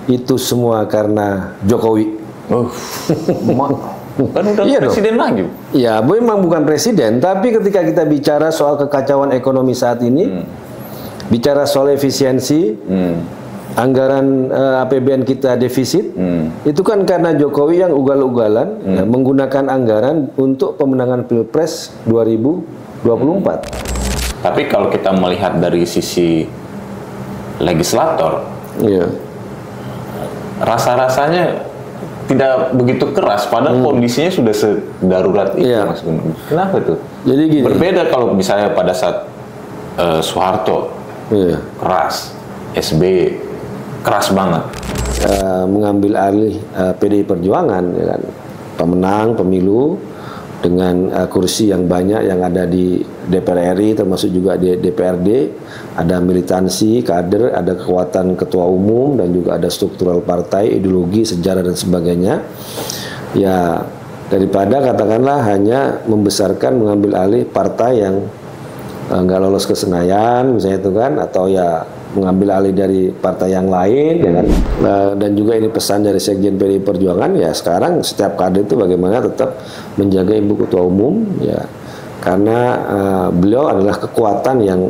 itu semua karena Jokowi. Kan udah presiden lagi. Ya, memang bukan presiden, tapi ketika kita bicara soal kekacauan ekonomi saat ini, bicara soal efisiensi, anggaran APBN kita defisit, itu kan karena Jokowi yang ugal-ugalan menggunakan anggaran untuk pemenangan Pilpres 2024. Tapi kalau kita melihat dari sisi legislator, rasa-rasanya tidak begitu keras, padahal kondisinya sudah sedarurat itu, Mas Gun. Kenapa tuh? Jadi gini. Berbeda kalau misalnya pada saat Soeharto keras, SBY keras banget. Mengambil alih PDI Perjuangan, ya kan? Pemenang pemilu dengan kursi yang banyak yang ada di DPR RI, termasuk juga di DPRD, ada militansi, kader, ada kekuatan ketua umum, dan juga ada struktural partai, ideologi, sejarah, dan sebagainya. Ya, daripada katakanlah hanya membesarkan, mengambil alih partai yang nggak lolos ke Senayan, misalnya itu kan, atau ya mengambil alih dari partai yang lain, ya kan? Dan juga ini pesan dari Sekjen PDI Perjuangan, ya sekarang setiap kader itu bagaimana tetap menjaga ibu ketua umum, ya karena beliau adalah kekuatan yang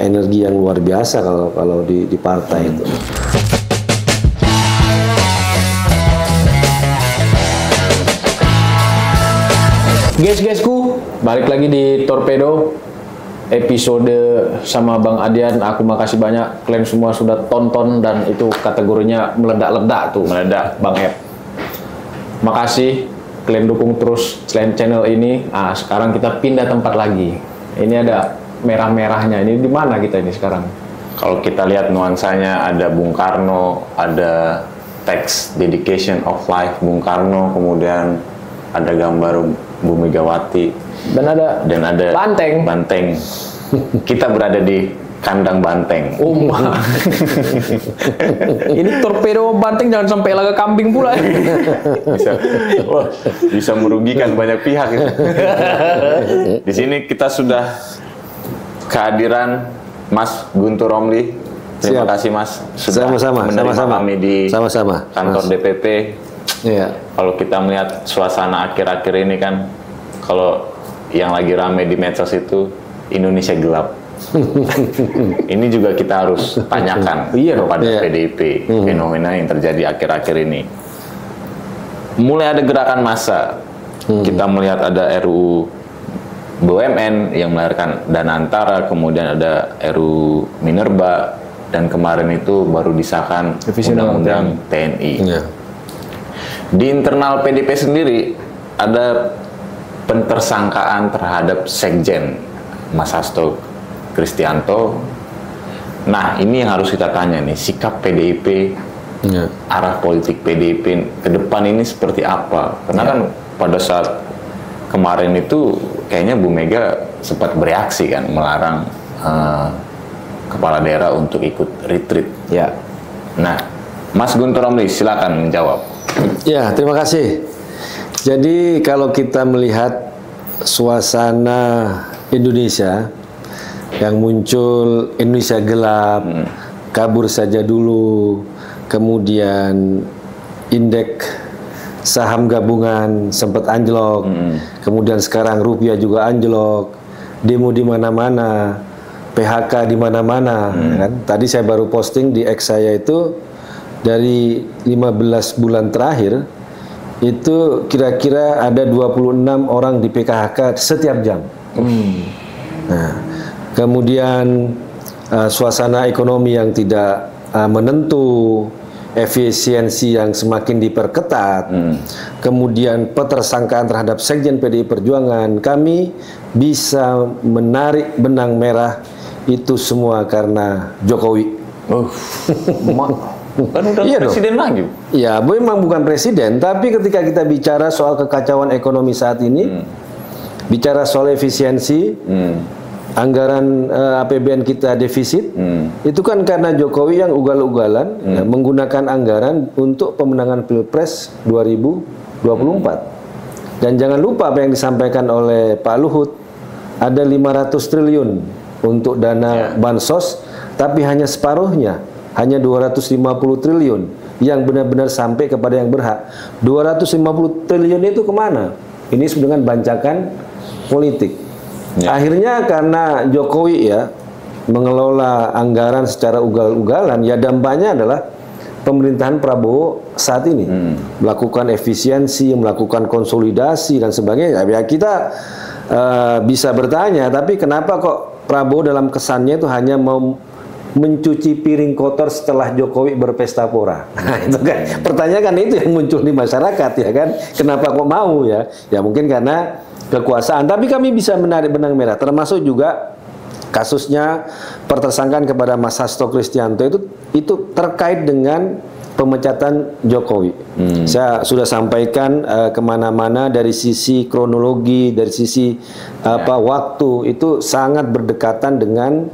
energi yang luar biasa kalau di partai itu. Guys-guysku, balik lagi di Torpedo episode sama Bang Adian. Aku makasih banyak kalian semua sudah tonton, dan itu kategorinya meledak-ledak tuh, meledak Bang Ed. Makasih kalian dukung terus selain channel ini. Sekarang kita pindah tempat lagi. Ini ada merah-merahnya. Ini di mana kita ini sekarang? Kalau kita lihat nuansanya, ada Bung Karno, ada teks dedication of life Bung Karno, kemudian ada gambar Bu Megawati. Dan ada banteng. Kita berada di kandang banteng. Ini torpedo banteng, jangan sampai laga kambing pula. Bisa merugikan banyak pihak. Di sini kita sudah kehadiran Mas Guntur Romli. Terima kasih Mas sudah menerima kami di kantor DPP. Kalau kita melihat suasana akhir-akhir ini kan, kalau yang lagi rame di medsos itu Indonesia gelap. Ini juga kita harus tanyakan kepada PDIP fenomena yang terjadi akhir-akhir ini. Mulai ada gerakan massa. Kita melihat ada RUU BUMN yang melahirkan dana antara, kemudian ada RUU Minerba, dan kemarin itu baru disahkan Undang-Undang TNI. Di internal PDIP sendiri ada pentersangkaan terhadap Sekjen Mas Hasto Kristianto. Nah, ini yang harus kita tanya nih, sikap PDIP, arah politik PDIP ke depan ini seperti apa? Karena kan pada saat kemarin itu kayaknya Bu Mega sempat bereaksi kan, melarang kepala daerah untuk ikut retreat. Nah, Mas Guntur Romli, silakan menjawab. Ya, terima kasih. Jadi kalau kita melihat suasana Indonesia yang muncul, Indonesia gelap, kabur saja dulu, kemudian indeks saham gabungan sempat anjlok, kemudian sekarang rupiah juga anjlok, demo di mana-mana, PHK di mana-mana, kan? Tadi saya baru posting di X saya itu, dari 15 bulan terakhir itu kira-kira ada 26 orang di PKHK setiap jam. Nah, kemudian suasana ekonomi yang tidak menentu, efisiensi yang semakin diperketat, kemudian petersangkaan terhadap Sekjen PDI Perjuangan. Kami bisa menarik benang merah itu semua karena Jokowi. Kan udah presiden lagi. Ya, memang bukan presiden, tapi ketika kita bicara soal kekacauan ekonomi saat ini, bicara soal efisiensi, anggaran APBN kita defisit, itu kan karena Jokowi yang ugal-ugalan menggunakan anggaran untuk pemenangan Pilpres 2024. Dan jangan lupa apa yang disampaikan oleh Pak Luhut, ada 500 triliun untuk dana bansos, tapi hanya separuhnya hanya 250 triliun yang benar-benar sampai kepada yang berhak. 250 triliun itu kemana? Ini dengan bancakan politik. Akhirnya karena Jokowi ya mengelola anggaran secara ugal-ugalan, ya dampaknya adalah pemerintahan Prabowo saat ini melakukan efisiensi, melakukan konsolidasi dan sebagainya. Ya kita bisa bertanya, tapi kenapa kok Prabowo dalam kesannya itu hanya mau mencuci piring kotor setelah Jokowi berpesta pora? Nah, itu kan pertanyaan kan itu yang muncul di masyarakat ya kan. Kenapa kok mau ya? Ya mungkin karena kekuasaan. Tapi kami bisa menarik benang merah, termasuk juga kasusnya pertersangkaan kepada Mas Hasto Kristianto itu terkait dengan pemecatan Jokowi. Saya sudah sampaikan kemana-mana dari sisi kronologi, dari sisi waktu itu sangat berdekatan dengan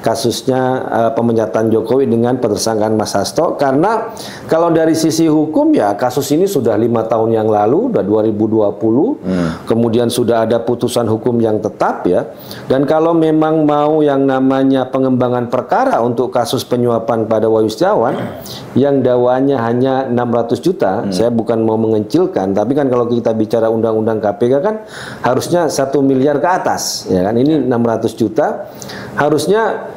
kasusnya pemecatan Jokowi dengan petersangkaan Mas Hasto. Karena kalau dari sisi hukum ya kasus ini sudah 5 tahun yang lalu, sudah 2020, kemudian sudah ada putusan hukum yang tetap ya. Dan kalau memang mau yang namanya pengembangan perkara untuk kasus penyuapan pada Wahyu Setiawan yang dakwaannya hanya 600 juta, saya bukan mau mengecilkan, tapi kan kalau kita bicara undang-undang KPK kan harusnya 1 miliar ke atas, ya kan? Ini 600 juta, harusnya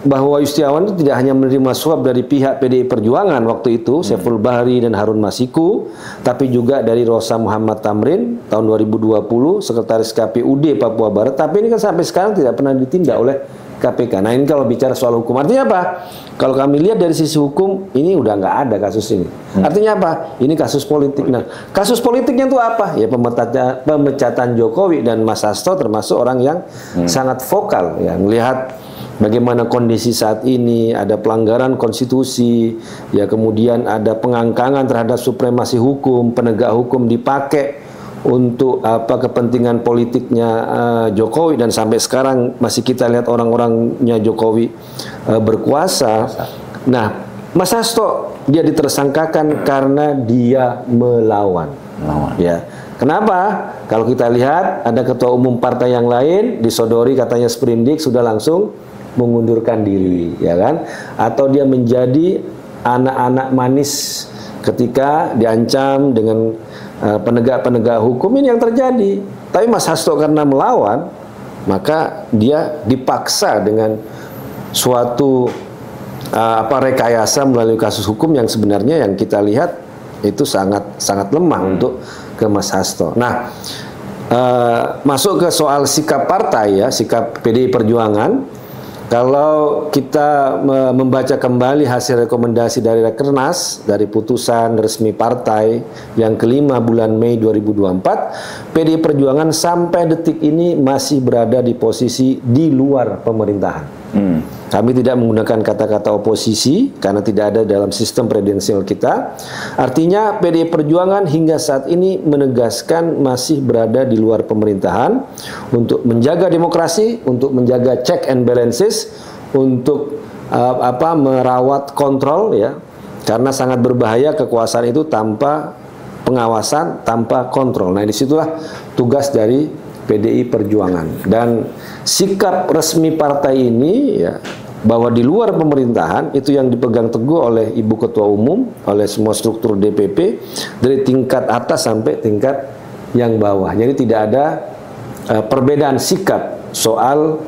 bahwa Wahyu Setiawan itu tidak hanya menerima suap dari pihak PDI Perjuangan waktu itu, Saiful Bahri dan Harun Masiku, tapi juga dari Rosa Muhammad Tamrin tahun 2020, Sekretaris KPUD Papua Barat, tapi ini kan sampai sekarang tidak pernah ditindak oleh KPK. Nah ini kalau bicara soal hukum, artinya apa? Kalau kami lihat dari sisi hukum, ini udah nggak ada kasus ini. Artinya apa? Ini kasus politik. Nah, kasus politiknya itu apa? Ya pemecatan Jokowi dan Mas Hasto termasuk orang yang sangat vokal, ya melihat bagaimana kondisi saat ini, ada pelanggaran konstitusi, ya kemudian ada pengangkangan terhadap supremasi hukum, penegak hukum dipakai untuk kepentingan politiknya Jokowi, dan sampai sekarang masih kita lihat orang-orangnya Jokowi berkuasa. Nah, Mas Hasto dia ditersangkakan karena dia melawan. Ya. Kenapa? Kalau kita lihat ada ketua umum partai yang lain disodori katanya sprindik sudah langsung mengundurkan diri, ya kan? Atau dia menjadi anak-anak manis ketika diancam dengan penegak-penegak hukum. Ini yang terjadi. Tapi Mas Hasto karena melawan, maka dia dipaksa dengan suatu rekayasa melalui kasus hukum yang sebenarnya yang kita lihat itu sangat lemah untuk ke Mas Hasto. Nah, masuk ke soal sikap partai ya, sikap PDI Perjuangan. Kalau kita membaca kembali hasil rekomendasi dari Rakernas, dari putusan resmi partai yang kelima bulan Mei 2024, PDI Perjuangan sampai detik ini masih berada di posisi di luar pemerintahan. Kami tidak menggunakan kata-kata oposisi karena tidak ada dalam sistem presidensial kita. Artinya PDI Perjuangan hingga saat ini menegaskan masih berada di luar pemerintahan untuk menjaga demokrasi, untuk menjaga check and balances, untuk merawat kontrol ya. Karena sangat berbahaya kekuasaan itu tanpa pengawasan, tanpa kontrol. Nah, disitulah tugas dari PDI Perjuangan. Dan sikap resmi partai ini ya, bahwa di luar pemerintahan itu yang dipegang teguh oleh Ibu Ketua Umum, oleh semua struktur DPP dari tingkat atas sampai tingkat yang bawah. Jadi tidak ada perbedaan sikap soal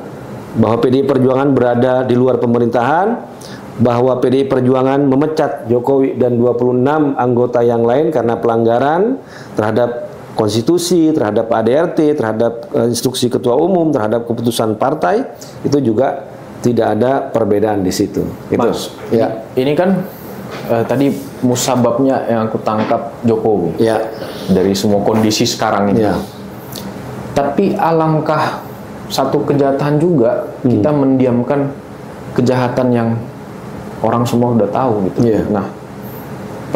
bahwa PDI Perjuangan berada di luar pemerintahan, bahwa PDI Perjuangan memecat Jokowi dan 26 anggota yang lain karena pelanggaran terhadap konstitusi, terhadap ADRT, terhadap instruksi Ketua Umum, terhadap keputusan partai, itu juga tidak ada perbedaan di situ. Mas, ya. Ini kan tadi musababnya yang aku tangkap Jokowi. Ya. Dari semua kondisi sekarang ini. Ya. Tapi alangkah satu kejahatan juga kita mendiamkan kejahatan yang orang semua udah tahu gitu. Ya. Nah,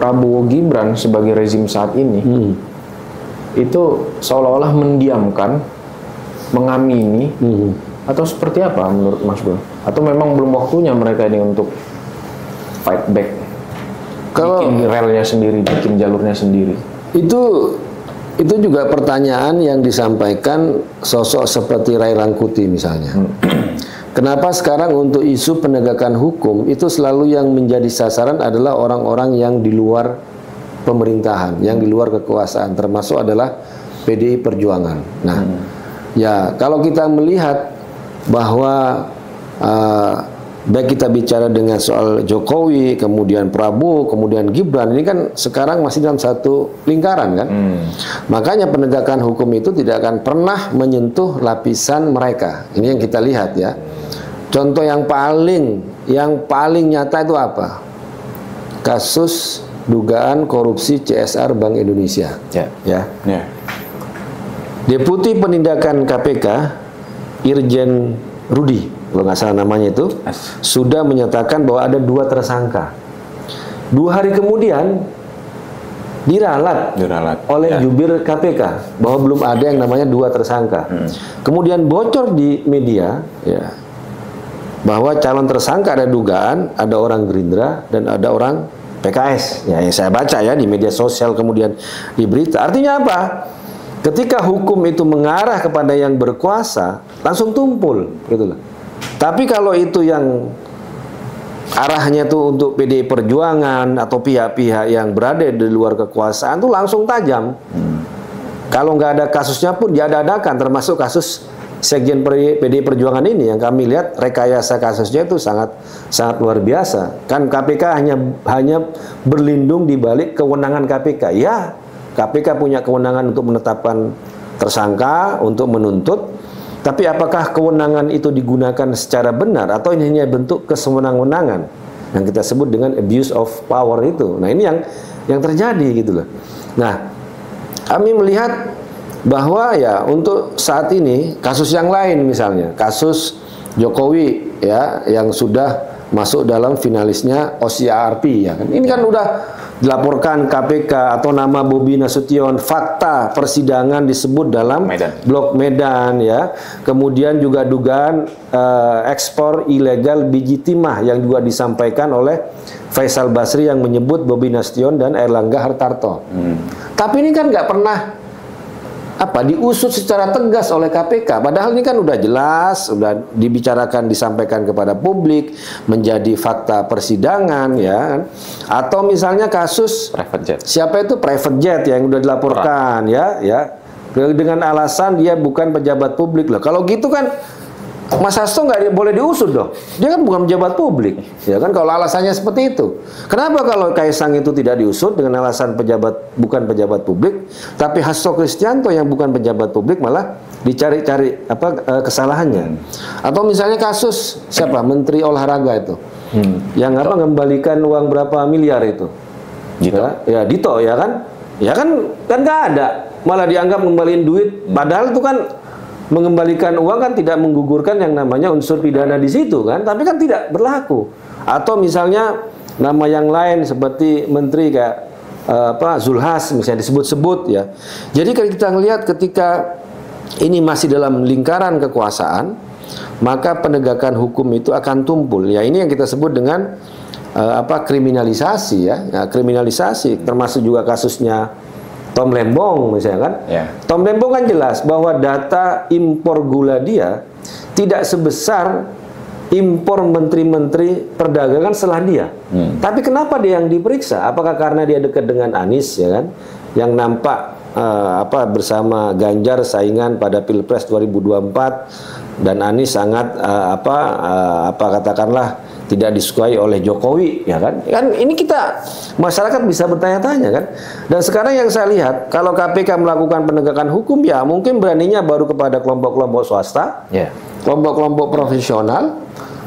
Prabowo Gibran sebagai rezim saat ini itu seolah-olah mendiamkan, mengamini, atau seperti apa menurut Mas Bro? Atau memang belum waktunya mereka ini untuk fight back, bikin relnya sendiri, bikin jalurnya sendiri? Itu juga pertanyaan yang disampaikan sosok seperti Ray Rangkuti misalnya. kenapa sekarang untuk isu penegakan hukum itu selalu yang menjadi sasaran adalah orang-orang yang di luar pemerintahan, yang di luar kekuasaan, termasuk adalah PDI Perjuangan. Nah, ya kalau kita melihat bahwa baik kita bicara dengan soal Jokowi, kemudian Prabowo, kemudian Gibran, ini kan sekarang masih dalam satu lingkaran kan. Makanya penegakan hukum itu tidak akan pernah menyentuh lapisan mereka. Ini yang kita lihat ya. Contoh yang paling nyata itu apa? Kasus dugaan korupsi CSR Bank Indonesia. Ya. Deputi Penindakan KPK Irjen Rudi, kalau nggak salah namanya itu, sudah menyatakan bahwa ada 2 tersangka. 2 hari kemudian diralat oleh jubir KPK bahwa belum ada yang namanya 2 tersangka. Kemudian bocor di media ya, bahwa calon tersangka ada dugaan ada orang Gerindra dan ada orang PKS. Ya, yang saya baca ya di media sosial kemudian di berita. Artinya apa? Ketika hukum itu mengarah kepada yang berkuasa, langsung tumpul, gitu loh. Tapi kalau itu yang arahnya tuh untuk PDI Perjuangan atau pihak-pihak yang berada di luar kekuasaan tuh langsung tajam. Kalau nggak ada kasusnya pun diada-adakan, termasuk kasus Sekjen PDI Perjuangan ini yang kami lihat rekayasa kasusnya itu sangat luar biasa. Kan KPK hanya berlindung di balik kewenangan KPK. Ya, KPK punya kewenangan untuk menetapkan tersangka, untuk menuntut. Tapi apakah kewenangan itu digunakan secara benar atau ini hanya bentuk kesewenang-wenangan yang kita sebut dengan abuse of power itu. Nah, ini yang terjadi gitu loh. Nah, kami melihat bahwa ya untuk saat ini kasus yang lain misalnya kasus Jokowi ya yang sudah masuk dalam finalisnya OCARP ya kan. Ini kan udah dilaporkan KPK atau nama Bobi Nasution, fakta persidangan disebut dalam Blok Medan ya. Kemudian juga dugaan ekspor ilegal biji timah yang juga disampaikan oleh Faisal Basri yang menyebut Bobi Nasution dan Erlangga Hartarto. Tapi ini kan nggak pernah diusut secara tegas oleh KPK. Padahal ini kan udah jelas, udah dibicarakan, disampaikan kepada publik, menjadi fakta persidangan ya. Atau misalnya kasus private jet. Siapa itu private jet yang udah dilaporkan ya dengan alasan dia bukan pejabat publik loh. Kalau gitu kan Mas Hasto nggak boleh diusut dong. Dia kan bukan pejabat publik, ya kan? Kalau alasannya seperti itu, kenapa kalau Kaisang itu tidak diusut dengan alasan bukan pejabat publik, tapi Hasto Kristianto yang bukan pejabat publik malah dicari-cari kesalahannya? Atau misalnya kasus siapa Menteri Olahraga itu, yang mengembalikan uang berapa miliar itu? Dito. Ya Dito ya kan? Ya kan nggak ada, malah dianggap ngembaliin duit, padahal itu kan mengembalikan uang kan tidak menggugurkan yang namanya unsur pidana di situ kan, tapi kan tidak berlaku. Atau misalnya nama yang lain seperti menteri kayak Zulhas misalnya disebut-sebut ya. Jadi kalau kita melihat ketika ini masih dalam lingkaran kekuasaan, maka penegakan hukum itu akan tumpul. Ya ini yang kita sebut dengan kriminalisasi ya. Nah, kriminalisasi termasuk juga kasusnya Tom Lembong misalnya kan. Tom Lembong kan jelas bahwa data impor gula dia tidak sebesar impor menteri-menteri perdagangan setelah dia. Tapi kenapa dia yang diperiksa? Apakah karena dia dekat dengan Anies ya kan? Yang nampak bersama Ganjar saingan pada Pilpres 2024 dan Anies sangat katakanlah tidak disukai oleh Jokowi ya kan. Kan ini kita masyarakat bisa bertanya-tanya kan. Dan sekarang yang saya lihat kalau KPK melakukan penegakan hukum ya mungkin beraninya baru kepada kelompok-kelompok swasta, kelompok-kelompok profesional,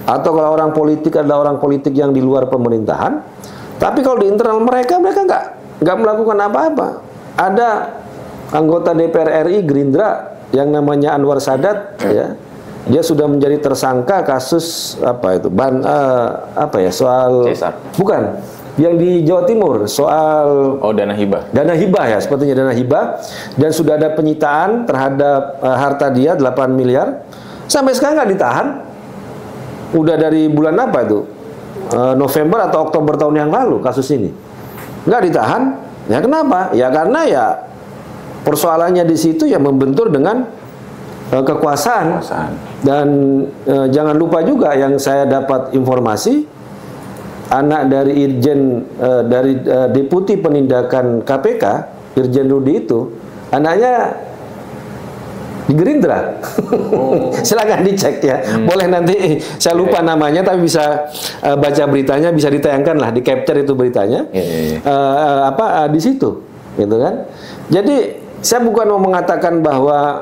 atau kalau orang politik adalah orang politik yang di luar pemerintahan. Tapi kalau di internal mereka nggak melakukan apa-apa. Ada anggota DPR RI Gerindra yang namanya Anwar Sadat ya. Dia sudah menjadi tersangka kasus soal Cesar. Bukan yang di Jawa Timur soal dana hibah ya, sepertinya dana hibah, dan sudah ada penyitaan terhadap harta dia 8 miliar sampai sekarang nggak ditahan. Udah dari bulan November atau Oktober tahun yang lalu kasus ini nggak ditahan. Ya kenapa? Ya karena ya persoalannya di situ ya membentur dengan kekuasaan. Dan jangan lupa juga yang saya dapat informasi, anak dari Irjen Deputi Penindakan KPK, Irjen Rudi itu, anaknya di Gerindra. Silakan dicek ya. Boleh nanti, saya lupa namanya, tapi bisa baca beritanya, bisa ditayangkan lah, di capture itu beritanya. Di situ, gitu kan. Jadi saya bukan mau mengatakan bahwa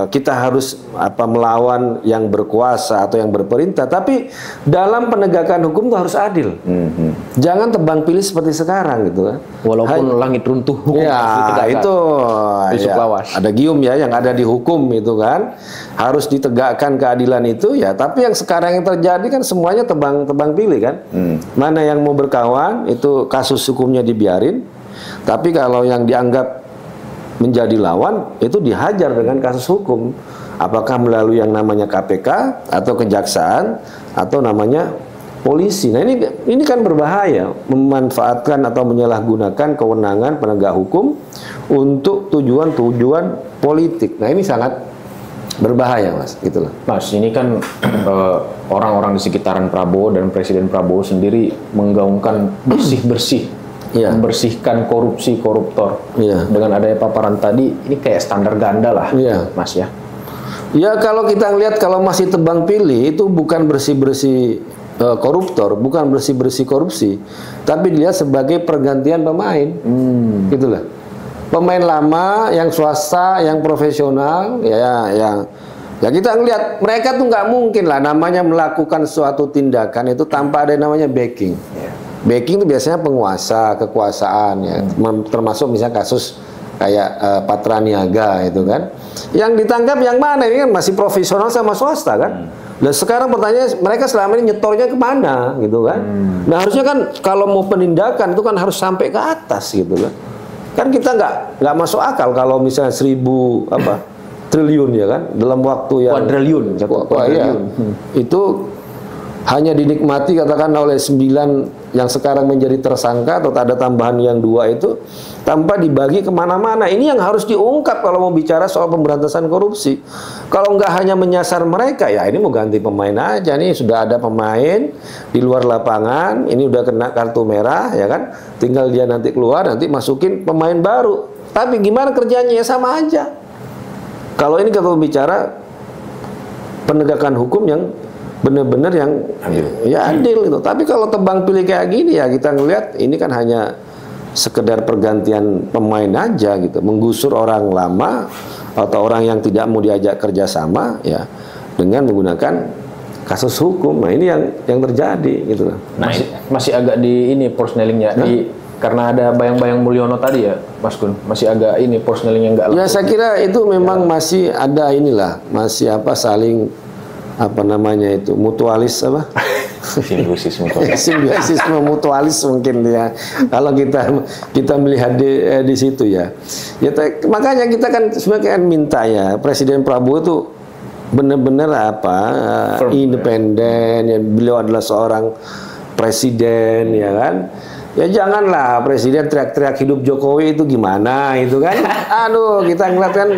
kita harus melawan yang berkuasa atau yang berperintah, tapi dalam penegakan hukum itu harus adil. Jangan tebang pilih seperti sekarang gitu kan. Walaupun langit runtuh, hukum ya itu ya, ada gium ya yang ada di hukum itu kan, harus ditegakkan keadilan itu ya. Tapi yang sekarang yang terjadi kan semuanya tebang pilih kan. Mana yang mau berkawan itu kasus hukumnya dibiarin, tapi kalau yang dianggap menjadi lawan itu dihajar dengan kasus hukum, apakah melalui yang namanya KPK atau kejaksaan atau namanya polisi. Nah ini kan berbahaya, memanfaatkan atau menyalahgunakan kewenangan penegak hukum untuk tujuan politik. Nah ini sangat berbahaya, Mas. Gitulah. Mas, ini kan orang-orang di sekitaran Prabowo dan Presiden Prabowo sendiri menggaungkan bersih-bersih, membersihkan koruptor. Dengan adanya paparan tadi, ini kayak standar ganda lah, Mas ya. Ya kalau kita lihat, kalau masih tebang pilih itu bukan bersih-bersih koruptor, bukan bersih-bersih korupsi, tapi dilihat sebagai pergantian pemain. Gitulah. Pemain lama, yang swasta, yang profesional, ya kita ngelihat mereka tuh nggak mungkin lah namanya melakukan suatu tindakan itu tanpa ada yang namanya backing. Backing itu biasanya penguasa, kekuasaan ya, termasuk misalnya kasus kayak Patra Niaga itu kan. Yang ditangkap yang mana? Ini kan masih profesional sama swasta kan. Dan sekarang pertanyaannya, mereka selama ini nyetornya kemana gitu kan. Nah harusnya kan kalau mau penindakan itu kan harus sampai ke atas gitu kan. Kan kita nggak masuk akal kalau misalnya 1.000 triliun ya kan dalam waktu yang kuadriliun. Itu hanya dinikmati katakanlah oleh 9 yang sekarang menjadi tersangka atau ada tambahan yang 2 itu tanpa dibagi kemana-mana. Ini yang harus diungkap kalau mau bicara soal pemberantasan korupsi. Kalau nggak hanya menyasar mereka, ya ini mau ganti pemain aja nih, sudah ada pemain di luar lapangan, ini udah kena kartu merah ya kan, tinggal dia nanti keluar, nanti masukin pemain baru. Tapi gimana kerjanya? Ya sama aja. Kalau ini kalau bicara penegakan hukum yang benar-benar yang adil gitu. Tapi kalau tebang pilih kayak gini ya kita ngelihat ini kan hanya sekedar pergantian pemain aja gitu, menggusur orang lama atau orang yang tidak mau diajak kerjasama ya dengan menggunakan kasus hukum. Nah ini yang terjadi gitu. Nah, masih agak di ini persnelingnya karena ada Bayang-Bayang Mulyono tadi ya, Mas Gun, masih agak ini persnelingnya enggak. Ya saya kira itu memang masih ada inilah, masih saling mutualis simbiosis mutualis mungkin ya kalau kita melihat di situ ya. Makanya kita kan sebenarnya minta ya Presiden Prabowo itu benar-benar independen ya, beliau adalah seorang presiden ya kan. Ya janganlah presiden teriak-teriak hidup Jokowi itu gimana itu kan. Aduh kita ngeliat kan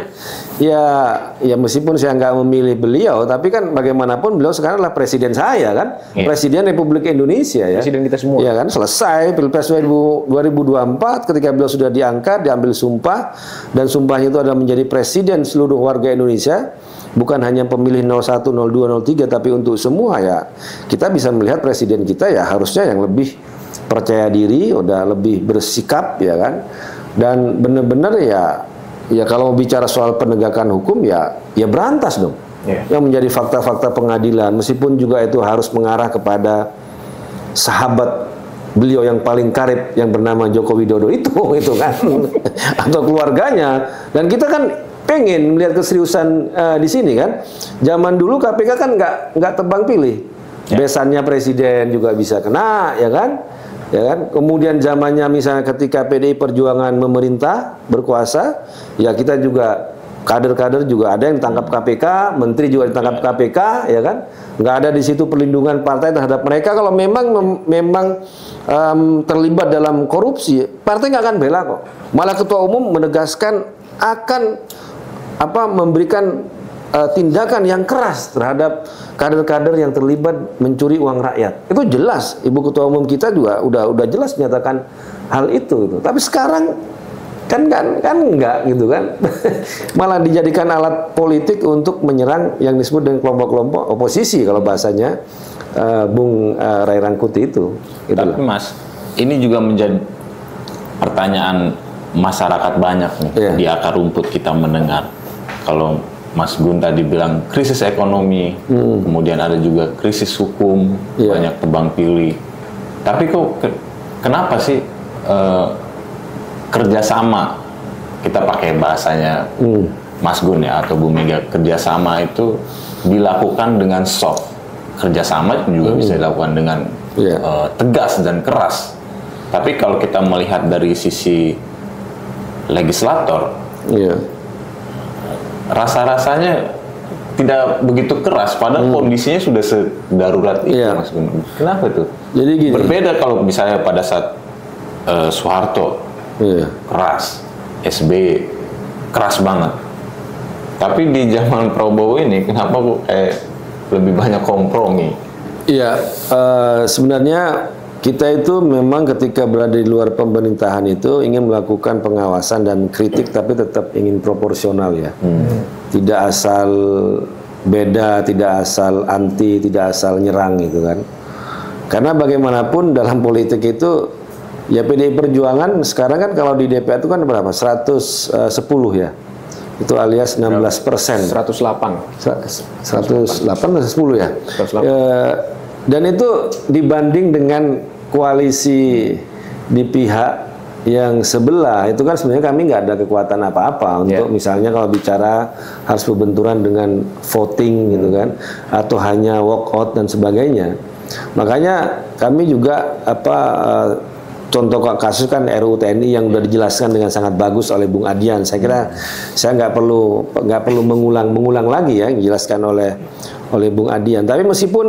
ya meskipun saya nggak memilih beliau, tapi kan bagaimanapun beliau sekarang adalah presiden saya kan, Presiden Republik Indonesia ya. Presiden kita semua. Ya kan selesai Pilpres 2024 ketika beliau sudah diangkat, diambil sumpah dan sumpahnya itu adalah menjadi presiden seluruh warga Indonesia. Bukan hanya pemilih 01, 02, 03 tapi untuk semua ya. Kita bisa melihat presiden kita ya harusnya yang lebih percaya diri, udah lebih bersikap ya kan, dan benar-benar ya kalau mau bicara soal penegakan hukum ya berantas dong. Yang menjadi fakta-fakta pengadilan, meskipun juga itu harus mengarah kepada sahabat beliau yang paling karib yang bernama Joko Widodo itu kan atau keluarganya. Dan kita kan pengen melihat keseriusan di sini kan. Zaman dulu KPK kan nggak tebang pilih, besannya presiden juga bisa kena ya kan. Kemudian zamannya misalnya ketika PDI Perjuangan memerintah berkuasa, ya kita juga kader-kader juga ada yang ditangkap KPK, menteri juga ditangkap KPK, ya kan? Nggak ada di situ perlindungan partai terhadap mereka. Kalau memang terlibat dalam korupsi, partai nggak akan bela kok. Malah ketua umum menegaskan akan memberikan tindakan yang keras terhadap kader-kader yang terlibat mencuri uang rakyat. Itu jelas, Ibu Ketua Umum kita juga udah jelas menyatakan hal itu gitu. Tapi sekarang kan enggak gitu kan. Malah dijadikan alat politik untuk menyerang yang disebut dengan kelompok-kelompok oposisi kalau bahasanya Bung Ray Rangkuti itu. Tapi Mas, ini juga menjadi pertanyaan masyarakat banyak nih di akar rumput kita mendengar. Kalau Mas Gun tadi bilang krisis ekonomi, kemudian ada juga krisis hukum, banyak tebang pilih. Tapi kok kenapa sih kerjasama, kita pakai bahasanya Mas Gun ya atau Bu Mega, kerjasama itu dilakukan dengan soft, kerjasama juga bisa dilakukan dengan tegas dan keras. Tapi kalau kita melihat dari sisi legislator, rasa-rasanya tidak begitu keras, padahal kondisinya sudah sedarurat itu, Mas Gun. Kenapa tuh? Jadi gini. Berbeda kalau misalnya pada saat Soeharto keras, SBY keras banget. Tapi di zaman Prabowo ini, kenapa lebih banyak kompromi? Iya, sebenarnya kita itu memang ketika berada di luar pemerintahan itu ingin melakukan pengawasan dan kritik, tapi tetap ingin proporsional ya. Tidak asal beda, tidak asal anti, tidak asal nyerang gitu kan. Karena bagaimanapun dalam politik itu, ya PDI Perjuangan sekarang kan kalau di DPR itu kan berapa? 110 ya. Itu alias 16%. 108 atau 10 ya. 108. Dan itu dibanding dengan koalisi di pihak yang sebelah, itu kan sebenarnya kami nggak ada kekuatan apa-apa untuk misalnya kalau bicara harus berbenturan dengan voting gitu kan, atau hanya walk out dan sebagainya. Makanya kami juga contoh kasus kan RUU TNI yang sudah dijelaskan dengan sangat bagus oleh Bung Adian. Saya kira saya nggak perlu mengulang lagi ya, dijelaskan oleh Bung Adian. Tapi meskipun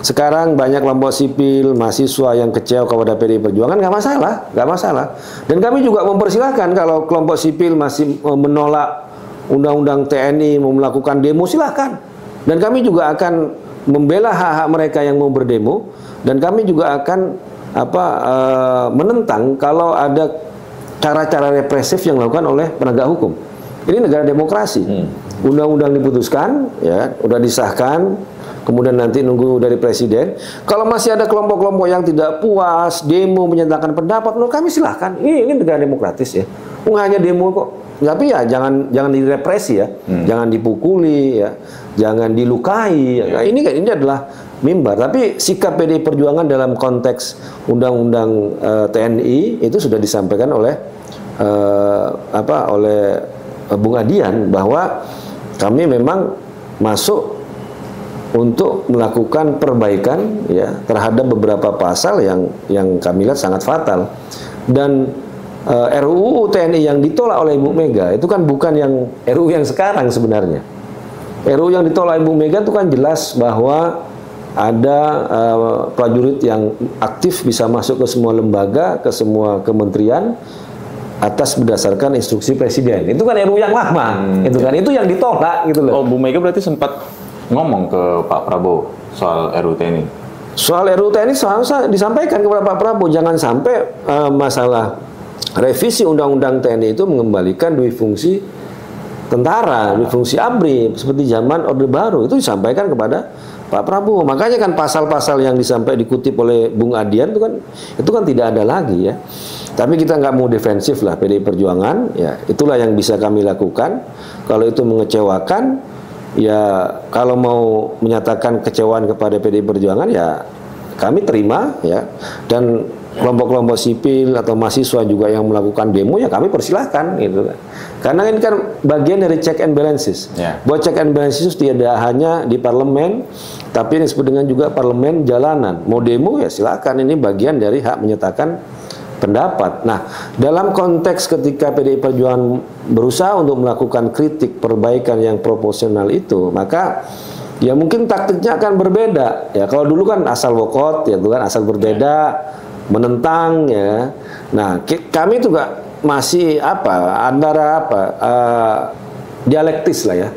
sekarang banyak kelompok sipil, mahasiswa yang kecewa kepada PDI Perjuangan, nggak masalah. Dan kami juga mempersilahkan kalau kelompok sipil masih menolak undang-undang TNI, mau melakukan demo, silahkan. Dan kami juga akan membela hak-hak mereka yang mau berdemo, dan kami juga akan menentang kalau ada cara-cara represif yang dilakukan oleh penegak hukum. Ini negara demokrasi. Undang-undang diputuskan, ya, udah disahkan, kemudian nanti nunggu dari presiden. Kalau masih ada kelompok-kelompok yang tidak puas, demo, menyatakan pendapat, menurut kami silahkan. Ini negara demokratis ya. Hanya demo kok. Tapi ya jangan direpresi ya, jangan dipukuli ya, jangan dilukai. Ya. Ini adalah mimbar. Tapi sikap PDI Perjuangan dalam konteks undang-undang TNI itu sudah disampaikan oleh Bung Adian, bahwa kami memang masuk untuk melakukan perbaikan ya terhadap beberapa pasal yang kami lihat sangat fatal. Dan RUU TNI yang ditolak oleh Ibu Mega itu kan bukan yang RUU yang sekarang sebenarnya. RUU yang ditolak Ibu Mega itu kan jelas bahwa ada prajurit yang aktif bisa masuk ke semua lembaga, ke semua kementerian atas berdasarkan instruksi presiden. Itu kan RUU yang lama, itu kan itu yang ditolak gitu loh. Oh, Bu Mega berarti sempat ngomong ke Pak Prabowo soal RUU TNI. Soal RUU TNI seharusnya disampaikan kepada Pak Prabowo, jangan sampai masalah revisi undang-undang TNI itu mengembalikan dui fungsi tentara, dui fungsi ABRI seperti zaman Orde Baru, itu disampaikan kepada Pak Prabowo. Makanya kan pasal-pasal yang dikutip oleh Bung Adian itu kan tidak ada lagi ya. Tapi kita nggak mau defensif lah, PDI Perjuangan ya, itulah yang bisa kami lakukan. Kalau itu mengecewakan, ya kalau mau menyatakan kecewaan kepada PDI Perjuangan ya kami terima ya. Dan kelompok-kelompok sipil atau mahasiswa juga yang melakukan demo ya kami persilahkan gitu kan. Karena ini kan bagian dari check and balances. Buat check and balances tidak hanya di parlemen, tapi ini disebut dengan juga parlemen jalanan. Mau demo ya silakan, ini bagian dari hak menyatakan pendapat. Nah, dalam konteks ketika PDI Perjuangan berusaha untuk melakukan kritik perbaikan yang proporsional itu, maka ya mungkin taktiknya akan berbeda. Ya kalau dulu kan asal walkout, ya kan asal berbeda, menentang ya. Nah, kami juga masih dialektis lah ya.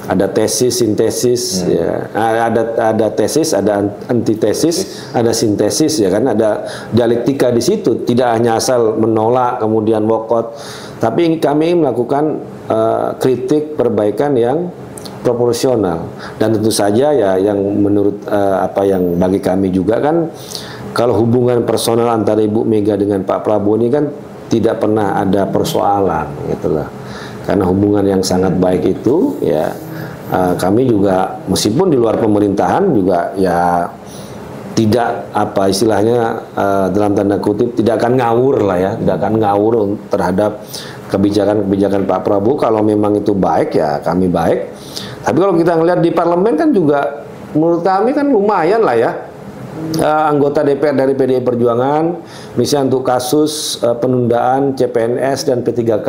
Ada tesis, sintesis, ya. Ada tesis, ada antitesis, ada sintesis, ya kan. Ada dialektika di situ. Tidak hanya asal menolak kemudian walkout, tapi kami melakukan kritik perbaikan yang proporsional. Dan tentu saja ya yang menurut apa yang bagi kami juga kan, kalau hubungan personal antara Ibu Mega dengan Pak Prabowo ini kan tidak pernah ada persoalan, gitulah. Karena hubungan yang sangat baik itu, ya. Kami juga meskipun di luar pemerintahan juga ya tidak apa istilahnya dalam tanda kutip tidak akan ngawur lah ya, tidak akan ngawur terhadap kebijakan-kebijakan Pak Prabowo. Kalau memang itu baik ya kami baik. Tapi kalau kita ngelihat di parlemen kan juga menurut kami kan lumayan lah ya. Anggota DPR dari PDI Perjuangan misalnya untuk kasus penundaan CPNS dan P3K.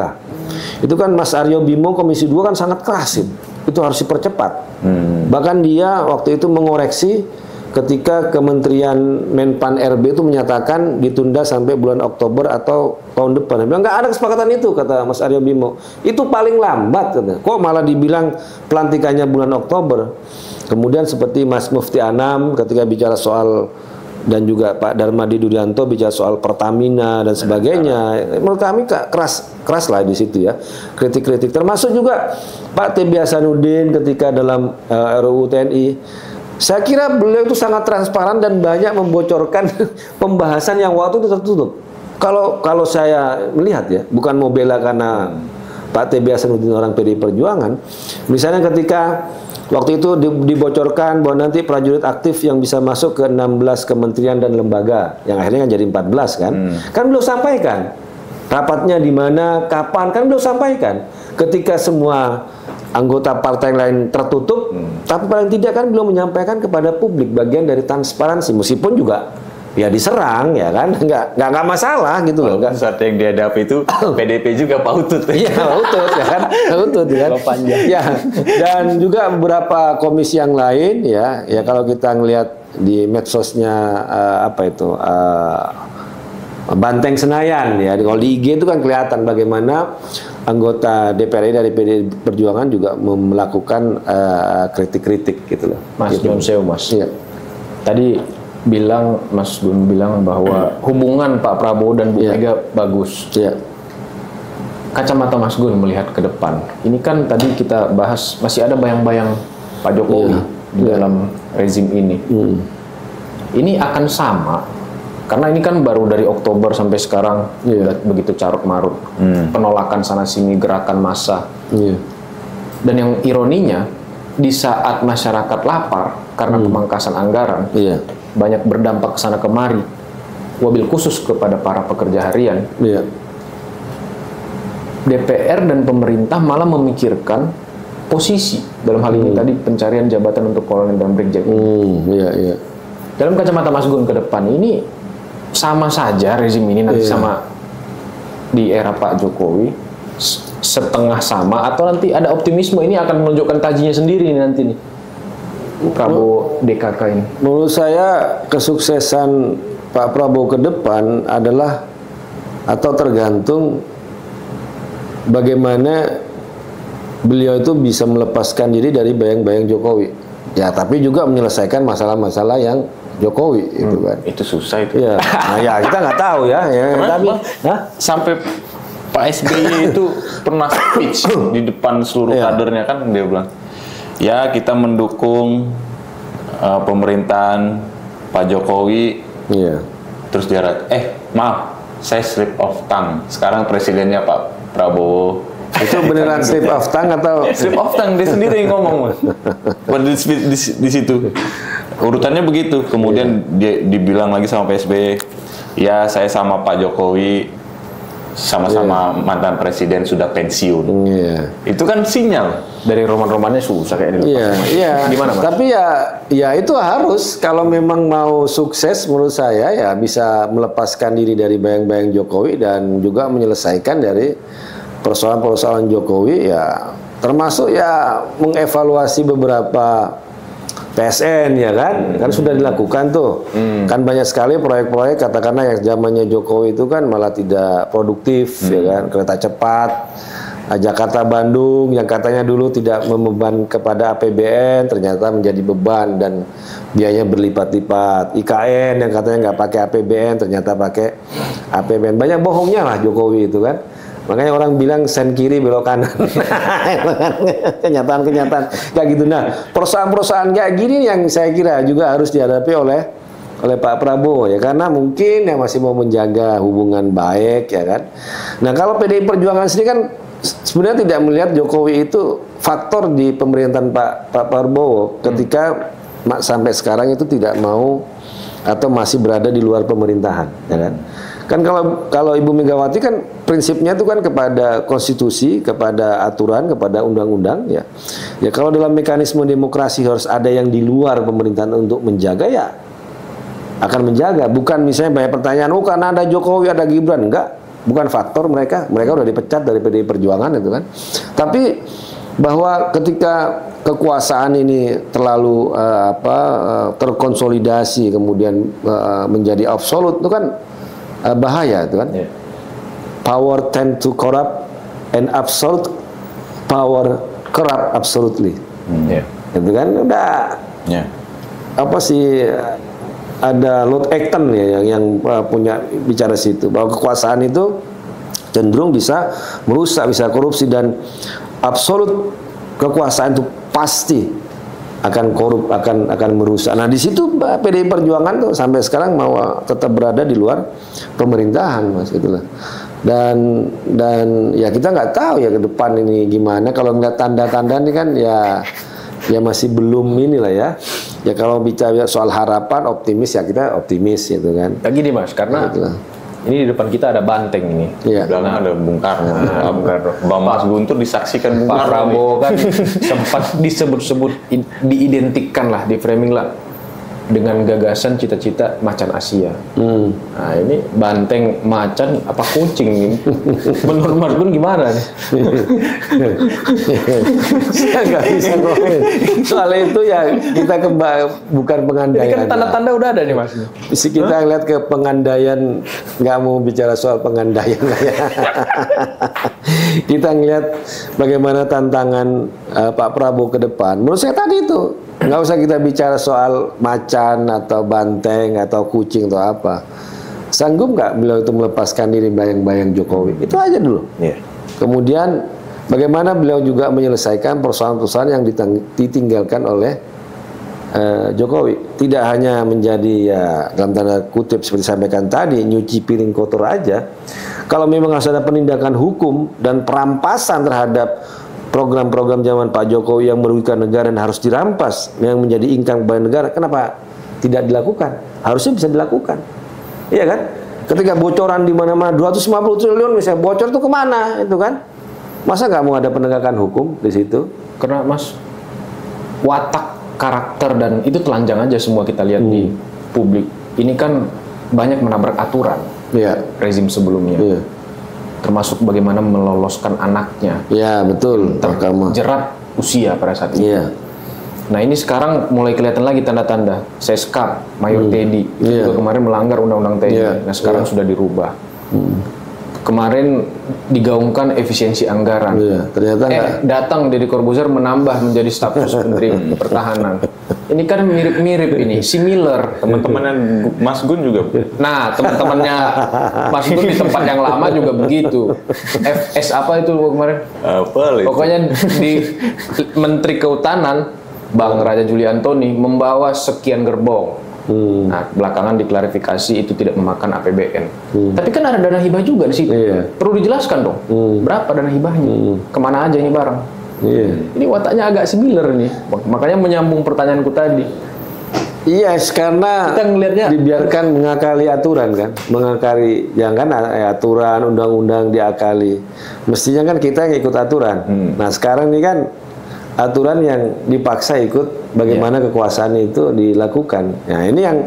Itu kan Mas Aryo Bimo Komisi 2 kan sangat keras itu harus dipercepat. Bahkan dia waktu itu mengoreksi ketika Kementerian Menpan RB itu menyatakan ditunda sampai bulan Oktober atau tahun depan. Dia bilang nggak ada kesepakatan itu, kata Mas Aryo Bimo. Itu paling lambat katanya. Kok malah dibilang pelantikannya bulan Oktober. Kemudian seperti Mas Mufti Anam ketika bicara soal, dan juga Pak Darmadi Dudianto bicara soal Pertamina dan sebagainya. Menurut kami keras lah di situ ya, kritik-kritik. Termasuk juga Pak T.B. Hasanuddin ketika dalam RUU TNI. Saya kira beliau itu sangat transparan dan banyak membocorkan pembahasan yang waktu itu tertutup. Kalau saya melihat ya, bukan mau bela karena Pak T.B. Hasanuddin orang PDI Perjuangan. Misalnya ketika waktu itu dibocorkan bahwa nanti prajurit aktif yang bisa masuk ke 16 kementerian dan lembaga, yang akhirnya kan jadi 14 kan. Kan beliau sampaikan rapatnya di mana, kapan, kan beliau sampaikan. Ketika semua anggota partai lain tertutup, tapi paling tidak kan beliau menyampaikan kepada publik bagian dari transparansi, meskipun juga ya diserang ya kan, nggak masalah gitu loh. Saat yang dihadapi itu PDP juga Pak Utut. Iya Pak Utut ya kan, Pak Utut ya kan. Ya, dan juga beberapa komisi yang lain ya kalau kita ngelihat di medsosnya apa itu Banteng Senayan ya, kalau di IG itu kan kelihatan bagaimana anggota DPR dari PDI Perjuangan juga melakukan kritik-kritik gitu loh. Mas gitu. John Sew, Mas. Iya. Tadi Mas Gun bilang bahwa hubungan Pak Prabowo dan Bu Mega bagus. Iya. Kacamata Mas Gun melihat ke depan. Ini kan tadi kita bahas masih ada bayang-bayang Pak Jokowi di dalam rezim ini. Ini akan sama karena ini kan baru dari Oktober sampai sekarang begitu carut marut. Penolakan sana sini, gerakan massa. Dan yang ironinya di saat masyarakat lapar karena pemangkasan anggaran, banyak berdampak kesana kemari, wabil khusus kepada para pekerja harian. DPR dan pemerintah malah memikirkan posisi dalam hal ini tadi pencarian jabatan untuk kolonel dan brigjen. Dalam kacamata Mas Gun ke depan ini sama saja rezim ini nanti sama di era Pak Jokowi, setengah sama, atau nanti ada optimisme ini akan menunjukkan tajinya sendiri nanti nih Prabowo DKK ini? Menurut saya kesuksesan Pak Prabowo ke depan adalah atau tergantung bagaimana beliau itu bisa melepaskan diri dari bayang-bayang Jokowi. Ya, tapi juga menyelesaikan masalah-masalah yang Jokowi itu kan. Itu susah itu. Ya, nah, ya kita nggak tahu ya. Tapi sampai Pak SBY itu pernah speech di depan seluruh kadernya kan, dia bilang, ya kita mendukung pemerintahan Pak Jokowi. Terus dia maaf, saya slip of tongue. Sekarang presidennya Pak Prabowo. Itu beneran slip of tongue atau? Slip of tongue, dia sendiri yang ngomong. Di situ urutannya begitu. Kemudian dia dibilang lagi sama Pak SBY, ya saya sama Pak Jokowi sama-sama mantan presiden sudah pensiun. Itu kan sinyal. Dari roman-romannya susah kayak ini. Gimana, Mas? Tapi ya itu harus, kalau memang mau sukses menurut saya ya bisa melepaskan diri dari bayang-bayang Jokowi dan juga menyelesaikan dari persoalan-persoalan Jokowi ya, termasuk ya mengevaluasi beberapa PSN ya kan sudah dilakukan tuh. Kan banyak sekali proyek-proyek katakanlah yang zamannya Jokowi itu kan malah tidak produktif ya kan, kereta cepat Jakarta Bandung yang katanya dulu tidak membeban kepada APBN ternyata menjadi beban dan biayanya berlipat-lipat. IKN yang katanya nggak pakai APBN ternyata pakai APBN. Banyak bohongnya lah Jokowi itu kan. Makanya orang bilang sen kiri belok kanan. Kenyataan-kenyataan kayak gitu. Nah, perusahaan-perusahaan kayak gini yang saya kira juga harus dihadapi oleh Pak Prabowo ya, karena mungkin yang masih mau menjaga hubungan baik ya kan. Nah, kalau PDI Perjuangan sendiri kan sebenarnya tidak melihat Jokowi itu faktor di pemerintahan Pak Prabowo ketika sampai sekarang itu tidak mau atau masih berada di luar pemerintahan ya kan. Kan kalau Ibu Megawati kan prinsipnya itu kan kepada konstitusi, kepada aturan, kepada undang-undang ya. Ya kalau dalam mekanisme demokrasi harus ada yang di luar pemerintahan untuk menjaga ya akan menjaga. Bukan misalnya banyak pertanyaan, oh karena ada Jokowi, ada Gibran, enggak. Bukan faktor mereka udah dipecat dari PDI Perjuangan itu kan. Tapi bahwa ketika kekuasaan ini terlalu terkonsolidasi kemudian menjadi absolut itu kan bahaya itu kan. Yeah. Power tend to corrupt and absolute power corrupt absolutely. Yeah. Itu kan udah apa sih ada Lord Acton ya yang punya bicara situ bahwa kekuasaan itu cenderung bisa merusak, bisa korupsi dan absolut kekuasaan itu pasti akan korup, akan merusak. Nah di situ PDI Perjuangan tuh sampai sekarang mau tetap berada di luar pemerintahan, Mas, gitulah. Dan ya kita nggak tahu ya ke depan ini gimana. Kalau ngeliat tanda-tanda ini kan ya masih belum inilah ya. Ya kalau bicara soal harapan optimis ya kita optimis gitu kan. Ya gini Mas, karena ini di depan kita ada banteng ini. Iya. Di belakang ada Bung Karno. Bang Mas Guntur disaksikan Bung Pak Karno. Prabowo kan sempat disebut-sebut, diidentikan lah, di framing lah dengan gagasan cita-cita macan Asia. Nah ini banteng macan apa kucing ini? Menurut Mas Gun gimana nih? Saya nggak bisa komen. Soal itu ya kita bukan pengandaian. Ini kan tanda-tanda udah ada nih Mas. Kita lihat ke pengandaian, nggak mau bicara soal pengandaian ya. Kita ngelihat bagaimana tantangan Pak Prabowo ke depan. Menurut saya tadi itu nggak usah kita bicara soal macan atau banteng atau kucing atau apa. Sanggup nggak beliau itu melepaskan diri bayang-bayang Jokowi? Itu aja dulu. Yeah. Kemudian bagaimana beliau juga menyelesaikan persoalan-persoalan yang ditinggalkan oleh Jokowi. Tidak hanya menjadi ya dalam tanda kutip seperti sampaikan tadi nyuci piring kotor aja. Kalau memang harus ada penindakan hukum dan perampasan terhadap program-program zaman Pak Jokowi yang merugikan negara dan harus dirampas, yang menjadi ingkang kepada negara, kenapa tidak dilakukan? Harusnya bisa dilakukan, iya kan? Ketika bocoran di mana-mana 250 triliun misalnya bocor itu kemana, itu kan? Masa nggak mau ada penegakan hukum di situ? Karena Mas, watak, karakter dan itu telanjang aja semua kita lihat di publik. Ini kan banyak menabrak aturan rezim sebelumnya. Termasuk bagaimana meloloskan anaknya. Ya betul. Terjerat usia pada saat itu. Ya. Nah ini sekarang mulai kelihatan lagi tanda-tanda. Seskap, Mayor Teddy itu juga kemarin melanggar undang-undang TNI. Nah sekarang sudah dirubah. Kemarin digaungkan efisiensi anggaran. Ternyata datang Deddy Corbuzier menambah menjadi staf Menteri Pertahanan. Ini kan mirip-mirip ini, similar. Teman-temannya Mas Gun juga. Nah, teman-temannya Mas Gun di tempat yang lama juga begitu. FS apa itu kemarin? Apa? Pokoknya di Menteri Kehutanan, Bang Raja Juli Antoni membawa sekian gerbong. Nah, belakangan diklarifikasi itu tidak memakan APBN. Tapi kan ada dana hibah juga di situ. Perlu dijelaskan dong. Berapa dana hibahnya? Kemana aja ini barang? Ini wataknya agak similar nih. Makanya menyambung pertanyaanku tadi. Iya, karena kita ngelihatnya dibiarkan mengakali aturan kan, mengakali jangan aturan undang-undang diakali. Mestinya kan kita yang ikut aturan. Nah sekarang ini kan aturan yang dipaksa ikut bagaimana kekuasaan itu dilakukan. Nah ini yang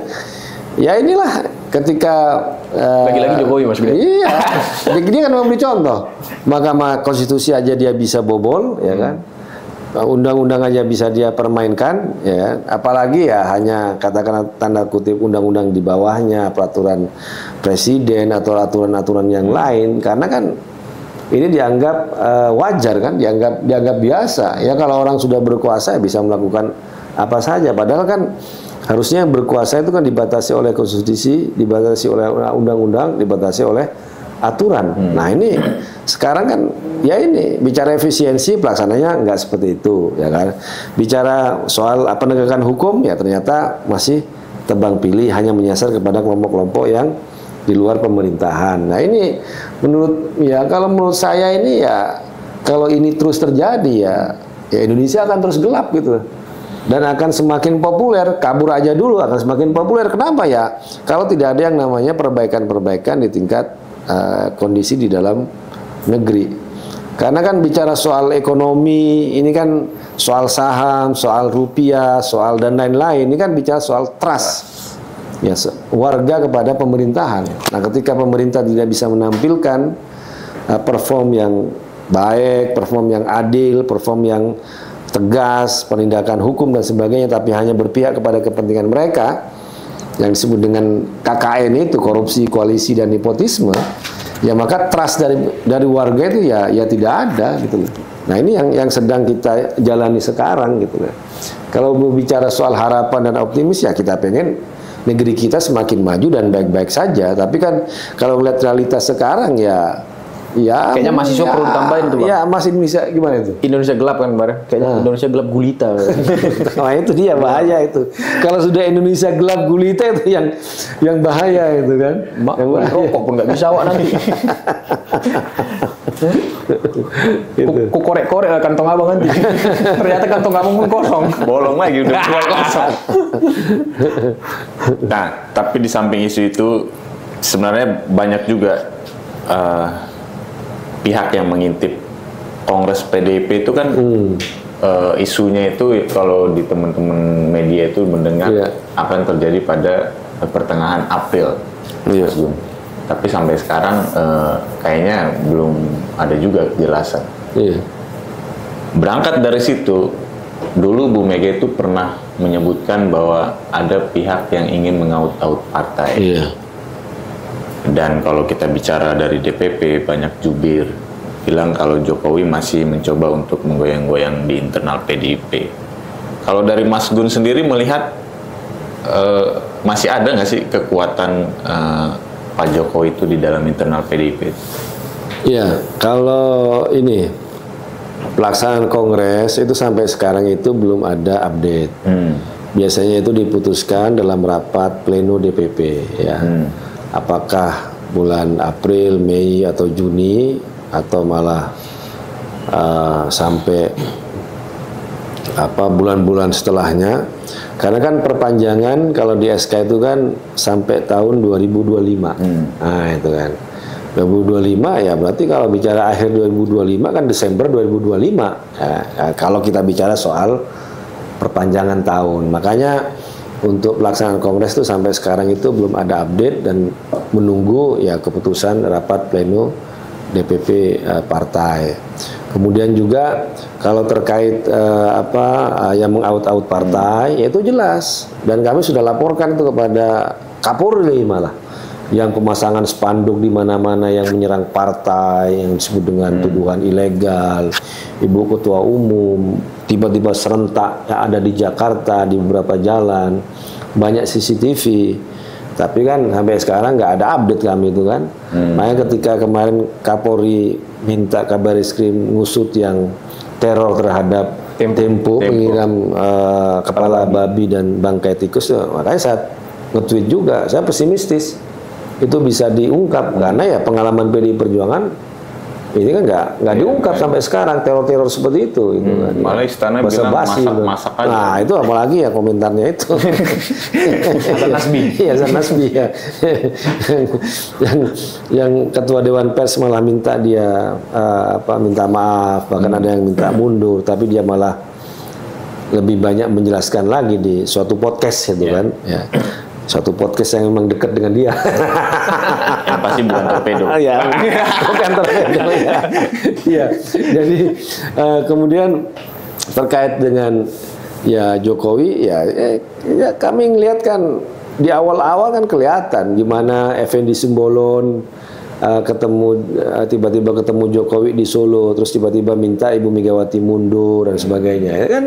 ya inilah ketika lagi-lagi Jokowi Mas. Iya, dia kan memberi contoh. Mahkamah Konstitusi aja dia bisa bobol, ya kan? Undang-undang aja bisa dia permainkan, ya. Apalagi ya hanya katakan tanda kutip undang-undang di bawahnya, peraturan presiden atau aturan-aturan yang lain. Karena kan ini dianggap wajar kan, dianggap biasa. Ya kalau orang sudah berkuasa ya bisa melakukan apa saja. Padahal kan harusnya berkuasa itu kan dibatasi oleh konstitusi, dibatasi oleh undang-undang, dibatasi oleh aturan. Nah ini sekarang kan ya ini bicara efisiensi pelaksananya nggak seperti itu, ya kan. Bicara soal penegakan hukum ya ternyata masih tebang pilih, hanya menyasar kepada kelompok-kelompok yang di luar pemerintahan. Nah ini kalau menurut saya ini ya kalau ini terus terjadi ya Indonesia akan terus gelap gitu dan akan semakin populer. Kabur aja dulu akan semakin populer. Kenapa ya? Kalau tidak ada yang namanya perbaikan-perbaikan di tingkat kondisi di dalam negeri. Karena kan bicara soal ekonomi ini kan soal saham, soal rupiah, soal dan lain-lain. Ini kan bicara soal trust. Ya, warga kepada pemerintahan. Nah, ketika pemerintah tidak bisa menampilkan perform yang baik, perform yang adil, perform yang tegas, penindakan hukum dan sebagainya, tapi hanya berpihak kepada kepentingan mereka yang disebut dengan KKN itu, korupsi, koalisi dan nepotisme, ya maka trust dari warga itu ya tidak ada gitu loh. Nah, ini yang sedang kita jalani sekarang gitu loh. Kalau berbicara soal harapan dan optimis ya kita pengen negeri kita semakin maju dan baik-baik saja. Tapi kan kalau melihat realitas sekarang ya kayaknya mahasiswa perlu tambahin tuh, Bang. Ya, masih Indonesia gimana itu? Indonesia gelap kan, Bang. Kayaknya Indonesia gelap gulita. Nah, itu dia bahaya itu. Kalau sudah Indonesia gelap gulita itu yang bahaya itu kan. Rokok pun nggak bisa awak nanti. Ku korek-korek lah kantong abang nanti. Ternyata kantong abang pun kosong. Bolong lagi udah kosong. Nah, tapi di samping isu itu sebenarnya banyak juga pihak yang mengintip Kongres PDIP itu kan isunya itu kalau di teman-teman media itu mendengar akan terjadi pada pertengahan April. Tapi sampai sekarang kayaknya belum ada juga kejelasan. Berangkat dari situ, dulu Bu Mega itu pernah menyebutkan bahwa ada pihak yang ingin mengaut-aut partai. Dan kalau kita bicara dari DPP, banyak jubir bilang kalau Jokowi masih mencoba untuk menggoyang-goyang di internal PDIP. Kalau dari Mas Gun sendiri melihat masih ada nggak sih kekuatan Pak Jokowi itu di dalam internal PDIP? Ya, kalau ini pelaksanaan Kongres itu sampai sekarang itu belum ada update. Biasanya itu diputuskan dalam rapat pleno DPP ya. Apakah bulan April, Mei atau Juni atau malah sampai bulan-bulan setelahnya. Karena kan perpanjangan kalau di SK itu kan sampai tahun 2025. Nah, itu kan. 2025 ya berarti kalau bicara akhir 2025 kan Desember 2025. Kalau kita bicara soal perpanjangan tahun. Makanya untuk pelaksanaan Kongres itu sampai sekarang itu belum ada update dan menunggu ya keputusan rapat pleno DPP partai. Kemudian juga kalau terkait yang mengaut-aut partai, ya itu jelas dan kami sudah laporkan itu kepada Kapolri malah yang pemasangan spanduk di mana-mana yang menyerang partai yang disebut dengan tuduhan ilegal, ibu ketua umum tiba-tiba serentak yang ada di Jakarta di beberapa jalan, banyak CCTV. Tapi kan sampai sekarang nggak ada update kami itu kan. Makanya ketika kemarin Kapolri minta Kabarisskrim ngusut yang teror terhadap Tempo pengiram kepala babi dan bangkai tikus, makanya saya nge-tweet juga, saya pesimistis itu bisa diungkap karena ya pengalaman PDI Perjuangan ini kan nggak diungkap sampai sekarang teror-teror seperti itu kan. Malah istana bilang masak aja. Nah itu apalagi ya komentarnya itu. Hasan Nasbi. Iya, Hasan Nasbi ya. yang ketua Dewan Pers malah minta dia minta maaf, bahkan ada yang minta mundur, tapi dia malah lebih banyak menjelaskan lagi di suatu podcast gitu kan. Ya. Suatu podcast yang memang dekat dengan dia. Yang pasti bukan torpedo. Ya, bukan torpedo ya. Iya. Jadi kemudian terkait dengan ya Jokowi ya kami ngelihat kan di awal-awal kan kelihatan gimana Effendi Simbolon tiba-tiba ketemu Jokowi di Solo, terus tiba-tiba minta Ibu Megawati mundur dan sebagainya. Ya kan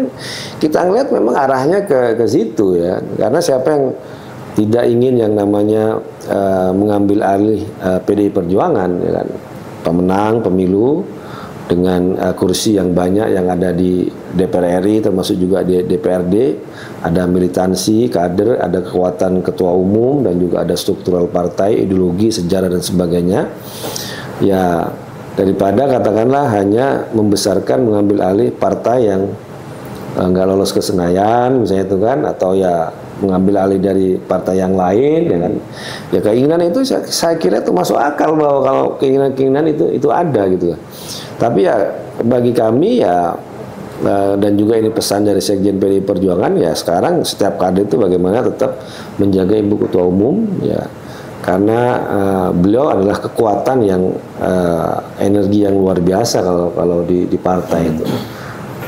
kita ngeliat memang arahnya ke situ ya. Karena siapa yang tidak ingin yang namanya mengambil alih PDI Perjuangan, ya kan? Pemenang pemilu dengan kursi yang banyak yang ada di DPR RI, termasuk juga di DPRD, ada militansi, kader, ada kekuatan ketua umum, dan juga ada struktural partai, ideologi, sejarah, dan sebagainya. Ya, daripada katakanlah hanya membesarkan, mengambil alih partai yang nggak lolos ke Senayan, misalnya itu kan, atau ya mengambil alih dari partai yang lain, ya kan. Ya keinginan itu saya kira itu masuk akal, bahwa kalau keinginan itu ada gitu. Tapi ya bagi kami ya, dan juga ini pesan dari Sekjen PDI Perjuangan, ya sekarang setiap kader itu bagaimana tetap menjaga Ibu Ketua Umum, ya karena beliau adalah kekuatan yang energi yang luar biasa kalau di partai itu.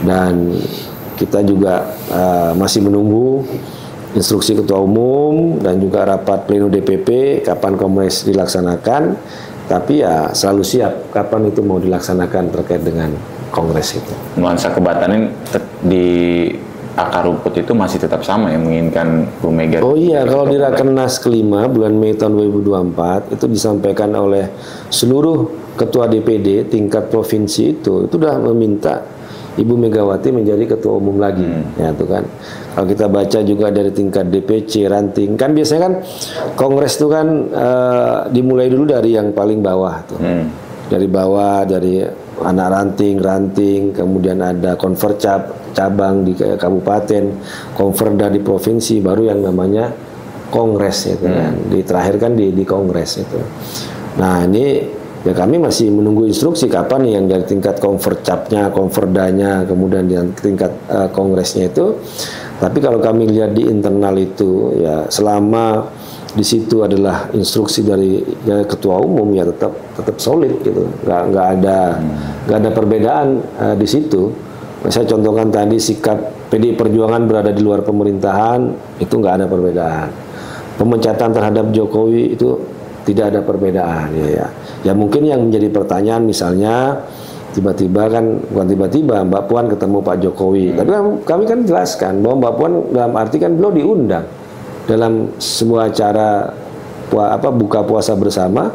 Dan kita juga masih menunggu instruksi Ketua Umum dan juga rapat pleno DPP kapan kongres dilaksanakan. Tapi ya selalu siap kapan itu mau dilaksanakan terkait dengan kongres itu. Nuansa kebatanin di akar rumput itu masih tetap sama yang menginginkan Bu Mega. Oh iya, kalau di Rakernas kelima bulan Mei tahun 2024 itu disampaikan oleh seluruh ketua DPD tingkat provinsi itu sudah meminta Ibu Megawati menjadi ketua umum lagi, ya itu kan. Kalau kita baca juga dari tingkat DPC, ranting, kan biasanya kan kongres itu kan dimulai dulu dari yang paling bawah tuh, dari bawah, dari anak ranting, kemudian ada konvercap cabang di kabupaten, konverda di provinsi, baru yang namanya kongres itu kan. Di terakhir kan di kongres itu. Nah ini ya kami masih menunggu instruksi kapan yang dari tingkat konvercapnya, konverdanya, kemudian di tingkat kongresnya itu. Tapi kalau kami lihat di internal itu, ya selama di situ adalah instruksi dari ketua umum, ya tetap solid gitu, nggak ada perbedaan di situ. Saya contohkan tadi sikap PDI Perjuangan berada di luar pemerintahan itu nggak ada perbedaan. Pemecatan terhadap Jokowi itu tidak ada perbedaan, ya mungkin yang menjadi pertanyaan misalnya tiba-tiba kan, bukan tiba-tiba Mbak Puan ketemu Pak Jokowi. Tapi kami kan jelaskan bahwa Mbak Puan dalam arti kan beliau diundang dalam sebuah acara buka puasa bersama.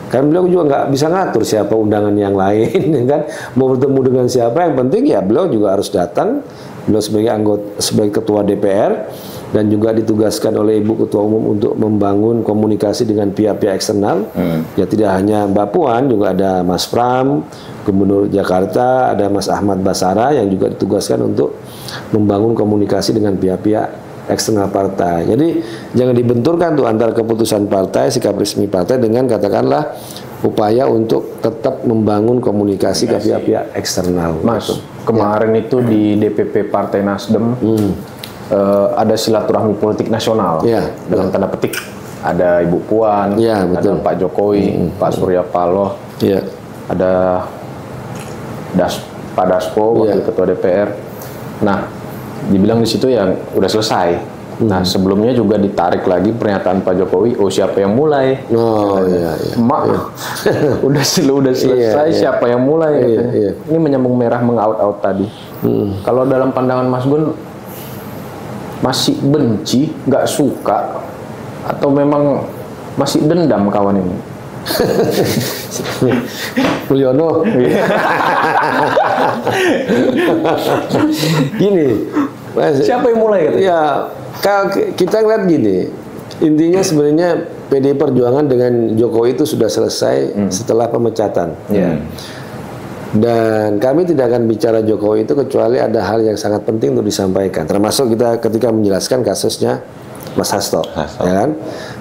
Kan beliau juga nggak bisa ngatur siapa undangan yang lain, kan mau bertemu dengan siapa. Yang penting ya beliau juga harus datang. Beliau sebagai ketua DPR dan juga ditugaskan oleh Ibu Ketua Umum untuk membangun komunikasi dengan pihak-pihak eksternal. Ya tidak hanya Mbak Puan, juga ada Mas Pram, Gubernur Jakarta, ada Mas Ahmad Basara yang juga ditugaskan untuk membangun komunikasi dengan pihak-pihak eksternal partai. Jadi jangan dibenturkan tuh antara keputusan partai, sikap resmi partai dengan katakanlah upaya untuk tetap membangun komunikasi ke pihak-pihak eksternal. Mas, kemarin itu di DPP Partai Nasdem ada silaturahmi politik nasional, dalam tanda petik ada Ibu Puan, ada Pak Jokowi, Pak Surya Paloh, ada Pak Dasko, wakil ketua DPR. Nah, dibilang di situ yang udah selesai. Nah, sebelumnya juga ditarik lagi pernyataan Pak Jokowi, siapa yang mulai? Udah selesai, siapa yang mulai? Ini menyambung merah mengaut-out tadi. Kalau dalam pandangan Mas Gun, masih benci, nggak suka, atau memang masih dendam kawan ini? Mulyono. Gini, siapa yang mulai? Ya, kita lihat gini, intinya sebenarnya PDI Perjuangan dengan Jokowi itu sudah selesai setelah pemecatan. Dan kami tidak akan bicara Jokowi itu kecuali ada hal yang sangat penting untuk disampaikan. Termasuk kita ketika menjelaskan kasusnya Mas Hasto. Ya kan?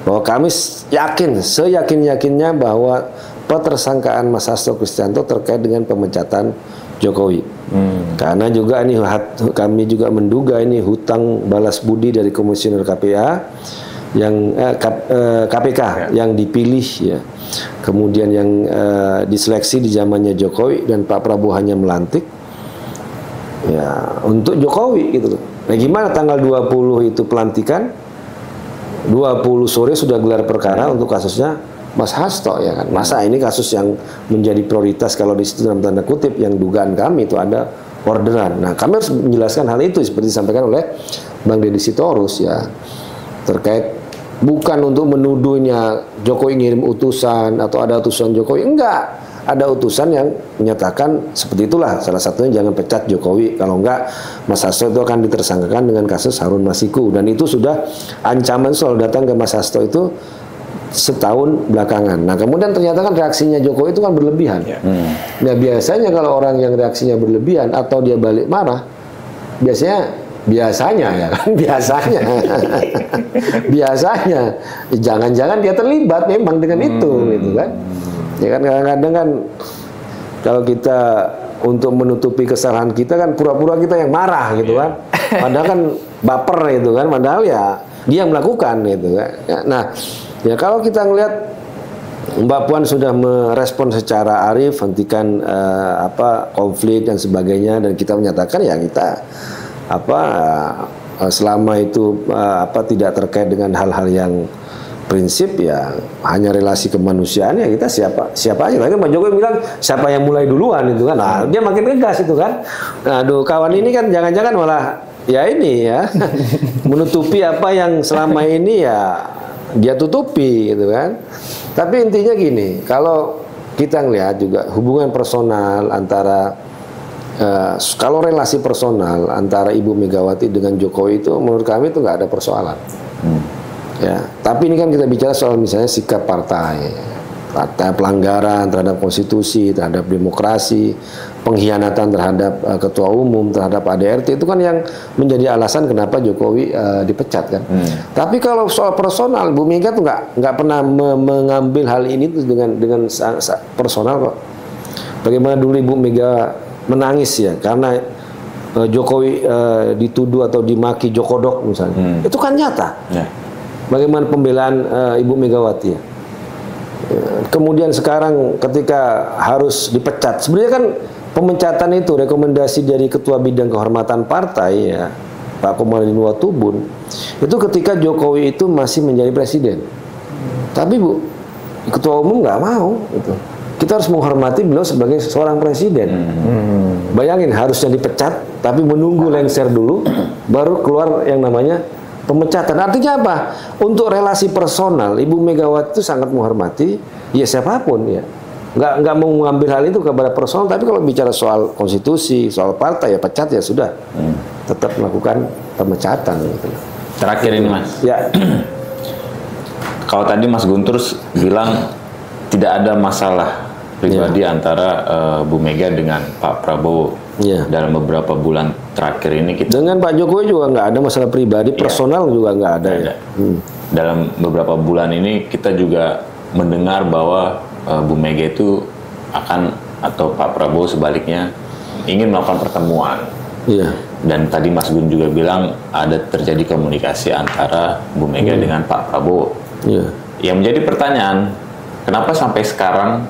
Bahwa kami yakin, seyakin-yakinnya bahwa petersangkaan Mas Hasto Kristianto terkait dengan pemecatan Jokowi. Karena juga ini kami juga menduga ini hutang balas budi dari Komisioner KPK yang dipilih, ya. Kemudian yang diseleksi di zamannya Jokowi dan Pak Prabowo hanya melantik ya untuk Jokowi gitu. Nah, gimana tanggal 20 itu pelantikan, 20 sore sudah gelar perkara untuk kasusnya Mas Hasto ya kan. Masa ini kasus yang menjadi prioritas kalau di situ dalam tanda kutip yang dugaan kami itu ada orderan. Nah, kami harus menjelaskan hal itu seperti disampaikan oleh Bang Deddy Sitorus ya. Terkait bukan untuk menuduhnya Jokowi ngirim utusan atau ada utusan Jokowi, enggak. Ada utusan yang menyatakan seperti itulah, salah satunya jangan pecat Jokowi, kalau enggak Mas Hasto itu akan ditersangkakan dengan kasus Harun Masiku, dan itu sudah ancaman selalu datang ke Mas Hasto itu setahun belakangan. Nah, kemudian ternyata kan reaksinya Jokowi itu kan berlebihan. Nah, biasanya kalau orang yang reaksinya berlebihan atau dia balik marah, biasanya ya kan, biasanya jangan-jangan dia terlibat memang dengan itu gitu kan. Ya kan kadang-kadang kan kalau kita untuk menutupi kesalahan kita kan pura-pura kita yang marah gitu kan. Padahal kan baper gitu kan, padahal ya dia yang melakukan gitu kan. Nah, ya kalau kita ngelihat Mbak Puan sudah merespon secara arif, hentikan konflik dan sebagainya, dan kita menyatakan ya kita selama itu tidak terkait dengan hal-hal yang prinsip ya hanya relasi kemanusiaan ya kita siapa aja. Lagi Pak Jokowi bilang siapa yang mulai duluan itu kan. Nah, dia makin ngegas itu kan. Nah, aduh kawan ini kan jangan-jangan malah ya ini ya menutupi apa yang selama ini ya dia tutupi gitu kan. Tapi intinya gini, kalau kita ngelihat juga hubungan personal antara kalau relasi personal antara Ibu Megawati dengan Jokowi itu menurut kami itu nggak ada persoalan. Ya, tapi ini kan kita bicara soal misalnya sikap partai pelanggaran terhadap konstitusi, terhadap demokrasi, pengkhianatan terhadap ketua umum, terhadap ADRT, itu kan yang menjadi alasan kenapa Jokowi dipecat kan. Tapi kalau soal personal, Bu Mega tuh nggak pernah mengambil hal ini tuh dengan personal kok. Bagaimana dulu Ibu Mega menangis ya karena Jokowi dituduh atau dimaki Jokodok misalnya, itu kan nyata. Bagaimana pembelaan Ibu Megawati ya. Kemudian sekarang ketika harus dipecat, sebenarnya kan pemecatan itu rekomendasi dari Ketua Bidang Kehormatan Partai ya Pak Komarudin Watubun itu ketika Jokowi itu masih menjadi presiden. Tapi Bu Ketua Umum nggak mau itu. Kita harus menghormati beliau sebagai seorang presiden. Bayangin harusnya dipecat tapi menunggu lengser dulu baru keluar yang namanya pemecatan. Artinya apa? Untuk relasi personal, Ibu Megawati itu sangat menghormati ya siapapun ya. Nggak mau mengambil hal itu kepada personal, tapi kalau bicara soal konstitusi, soal partai ya pecat ya sudah. Tetap melakukan pemecatan gitu. Terakhir ini Mas. Ya. Kalau tadi Mas Guntur bilang tidak ada masalah pribadi antara Bu Mega dengan Pak Prabowo. Dalam beberapa bulan terakhir ini kita dengan Pak Jokowi juga nggak ada masalah pribadi, personal juga nggak ada. Ya. Dalam beberapa bulan ini kita juga mendengar bahwa Bu Mega itu akan atau Pak Prabowo sebaliknya ingin melakukan pertemuan. Dan tadi Mas Gun juga bilang ada terjadi komunikasi antara Bu Mega dengan Pak Prabowo. Yang menjadi pertanyaan, kenapa sampai sekarang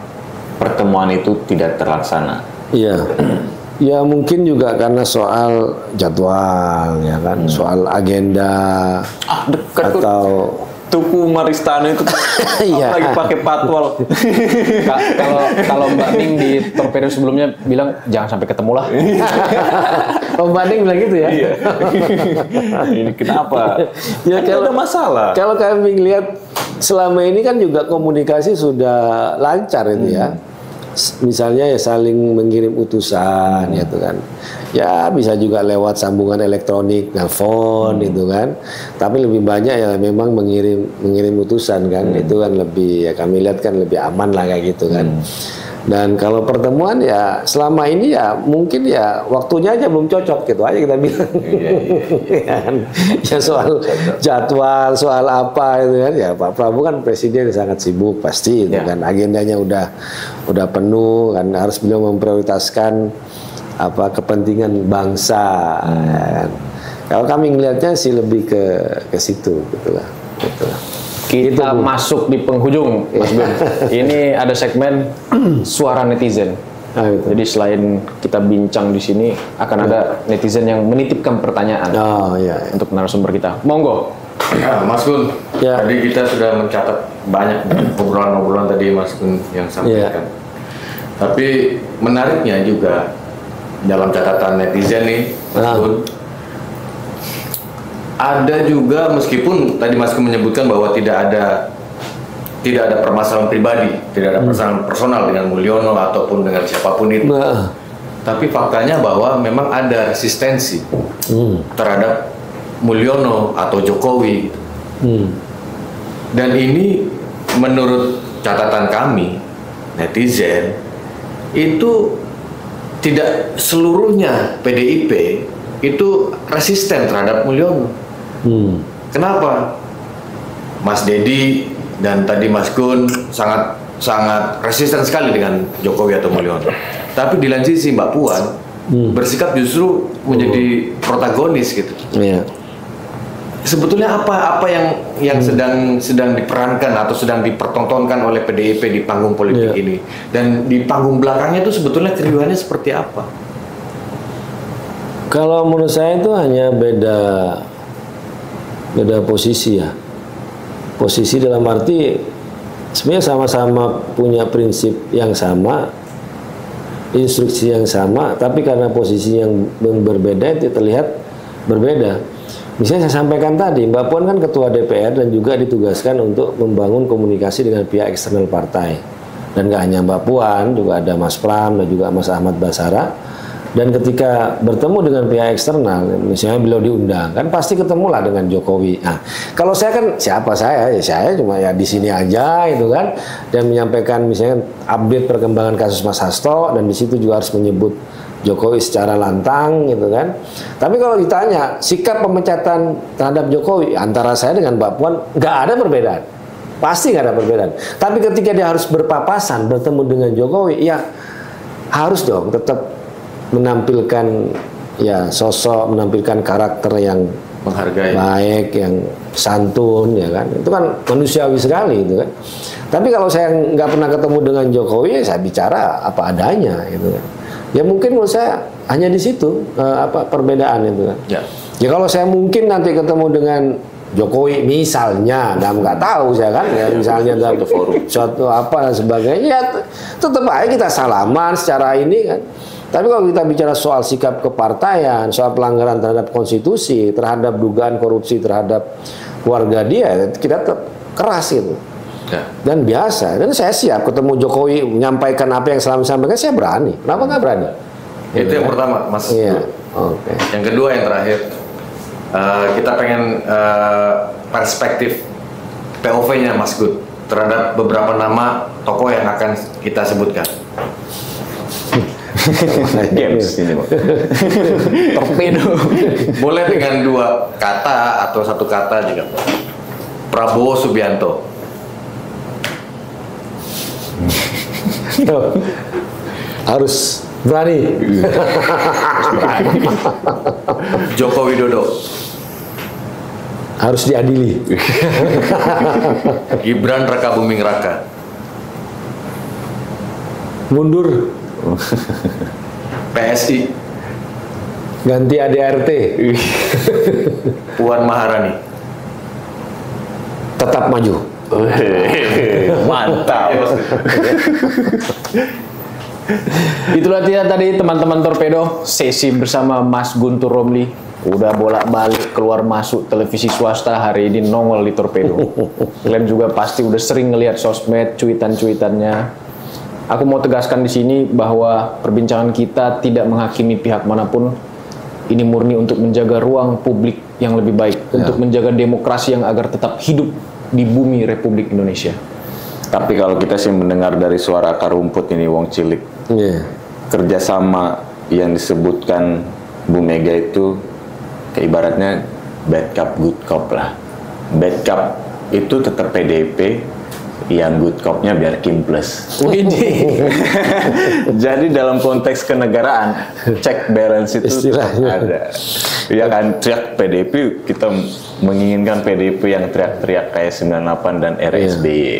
pertemuan itu tidak terlaksana? Ya mungkin juga karena soal jadwal ya kan, soal agenda dekat atau Tuku Maristana itu lagi pakai patwal. Kalau Mbak Ning di Torpedo sebelumnya bilang jangan sampai ketemu lah. Mbak Ning bilang gitu ya. Ini kenapa? Ya kalau ada masalah. Kalau kami lihat selama ini kan juga komunikasi sudah lancar itu ya. Misalnya ya saling mengirim utusan gitu kan. Ya bisa juga lewat sambungan elektronik, nelfon gitu kan. Tapi lebih banyak ya memang mengirim utusan kan. Itu kan lebih ya kami lihat kan lebih aman lah kayak gitu kan. Dan kalau pertemuan ya selama ini ya mungkin ya waktunya aja belum cocok gitu aja kita bilang. Ya soal jadwal, soal apa itu kan ya Pak Prabowo kan presiden sangat sibuk pasti itu kan, agendanya udah penuh kan, harus beliau memprioritaskan kepentingan bangsa kan. Kalau kami ngelihatnya sih lebih ke situ gitulah. Kita masuk di penghujung, Mas Gun. Ini ada segmen suara netizen. Jadi selain kita bincang di sini, akan ada netizen yang menitipkan pertanyaan untuk narasumber kita. Monggo. Nah, Mas Gun, tadi kita sudah mencatat banyak obrolan-obrolan tadi Mas Gun yang sampaikan. Tapi menariknya juga dalam catatan netizen nih, Mas Gun, ada juga meskipun tadi Mas Gun menyebutkan bahwa tidak ada permasalahan pribadi, tidak ada permasalahan personal dengan Mulyono ataupun dengan siapapun itu. Tapi faktanya bahwa memang ada resistensi terhadap Mulyono atau Jokowi. Dan ini menurut catatan kami netizen itu tidak seluruhnya PDIP itu resisten terhadap Mulyono. Kenapa? Mas Dedi dan tadi Mas Gun sangat resisten sekali dengan Jokowi atau Mulyono. Tapi di lain sisi Mbak Puan bersikap justru menjadi protagonis gitu. Sebetulnya apa yang sedang diperankan atau sedang dipertontonkan oleh PDIP di panggung politik ini, dan di panggung belakangnya itu sebetulnya keriuhannya seperti apa? Kalau menurut saya itu hanya beda posisi ya. Posisi dalam arti sebenarnya sama-sama punya prinsip yang sama, instruksi yang sama, tapi karena posisi yang berbeda itu terlihat berbeda. Misalnya saya sampaikan tadi, Mbak Puan kan ketua DPR dan juga ditugaskan untuk membangun komunikasi dengan pihak eksternal partai. Dan nggak hanya Mbak Puan, juga ada Mas Pram dan juga Mas Ahmad Basara. Dan ketika bertemu dengan pihak eksternal, misalnya beliau diundang, kan pasti ketemulah dengan Jokowi. Nah, kalau saya kan siapa saya? Ya saya cuma ya di sini aja gitu kan, dan menyampaikan misalnya update perkembangan kasus Mas Hasto, dan di situ juga harus menyebut Jokowi secara lantang gitu kan. Tapi kalau ditanya sikap pemecatan terhadap Jokowi antara saya dengan Mbak Puan nggak ada perbedaan, pasti nggak ada perbedaan. Tapi ketika dia harus berpapasan bertemu dengan Jokowi, ya harus dong tetap menampilkan ya sosok, menampilkan karakter yang menghargai, baik, yang santun ya kan. Itu kan manusiawi sekali itu kan. Tapi kalau saya nggak pernah ketemu dengan Jokowi, ya saya bicara apa adanya gitu kan. Ya mungkin menurut saya hanya di situ perbedaan itu kan. Ya kalau saya mungkin nanti ketemu dengan Jokowi misalnya, nggak tahu saya kan, ya misalnya dalam suatu apa dan sebagainya, ya tetap aja kita salaman secara ini kan. Tapi kalau kita bicara soal sikap kepartaian, soal pelanggaran terhadap konstitusi, terhadap dugaan korupsi terhadap keluarga dia, kita tetap keras gitu. Dan biasa, dan saya siap ketemu Jokowi menyampaikan apa yang selama sampaikan, saya berani. Kenapa nggak berani? Itu yang pertama, Mas. Iya. Oke. Yang kedua, yang terakhir, kita pengen perspektif POV-nya Mas Gun terhadap beberapa nama tokoh yang akan kita sebutkan. Games ini, Torpedo. Boleh dengan 2 kata atau 1 kata juga. Prabowo Subianto. Harus berani. Joko Widodo. Harus diadili. Gibran Rakabuming Raka. Mundur. PSI. Ganti ADRT. Puan Maharani. Tetap maju. Mantap. Itulah dia tadi teman-teman Torpedo, sesi bersama Mas Guntur Romli. Udah bolak-balik keluar masuk televisi swasta, hari ini nongol di Torpedo. Kalian juga pasti udah sering ngelihat sosmed, cuitan-cuitannya. Aku mau tegaskan di sini bahwa perbincangan kita tidak menghakimi pihak manapun. Ini murni untuk menjaga ruang publik yang lebih baik, untuk menjaga demokrasi yang agar tetap hidup di bumi Republik Indonesia. Tapi kalau kita sih mendengar dari suara akar rumput ini, Wong Cilik, kerjasama yang disebutkan Bu Mega itu ibaratnya bad cop good cop lah. Bad cop itu tetap PDIP, yang good cop-nya biar Kim Plus. Jadi dalam konteks kenegaraan, check balance itu ada. Ya kan, teriak PDIP, kita menginginkan PDIP yang teriak-teriak kayak 98 dan RSBY.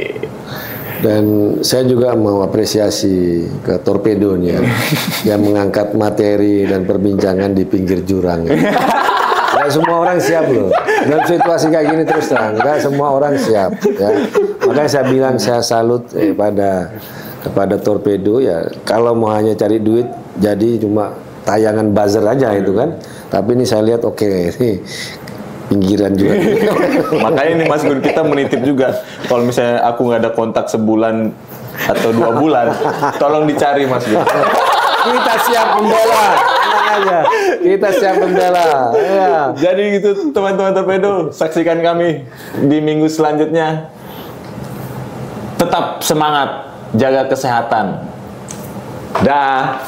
Dan saya juga mau apresiasi ke Torpedo nih ya, yang mengangkat materi dan perbincangan di pinggir jurang. Ya. Nggak semua orang siap loh. Dalam situasi kayak gini terus terang, nggak semua orang siap. Ya. Makanya saya bilang saya salut kepada Torpedo ya. Kalau mau hanya cari duit, jadi cuma tayangan buzzer aja itu kan. Tapi ini saya lihat oke, ini pinggiran juga. Makanya ini Mas Gun, kita menitip juga. Kalau misalnya aku nggak ada kontak sebulan atau 2 bulan, tolong dicari Mas Gun. Kita siap membela, tenang aja. Kita siap membela. Ya. Jadi gitu teman-teman Torpedo, saksikan kami di minggu selanjutnya. Tetap semangat, jaga kesehatan. Dah.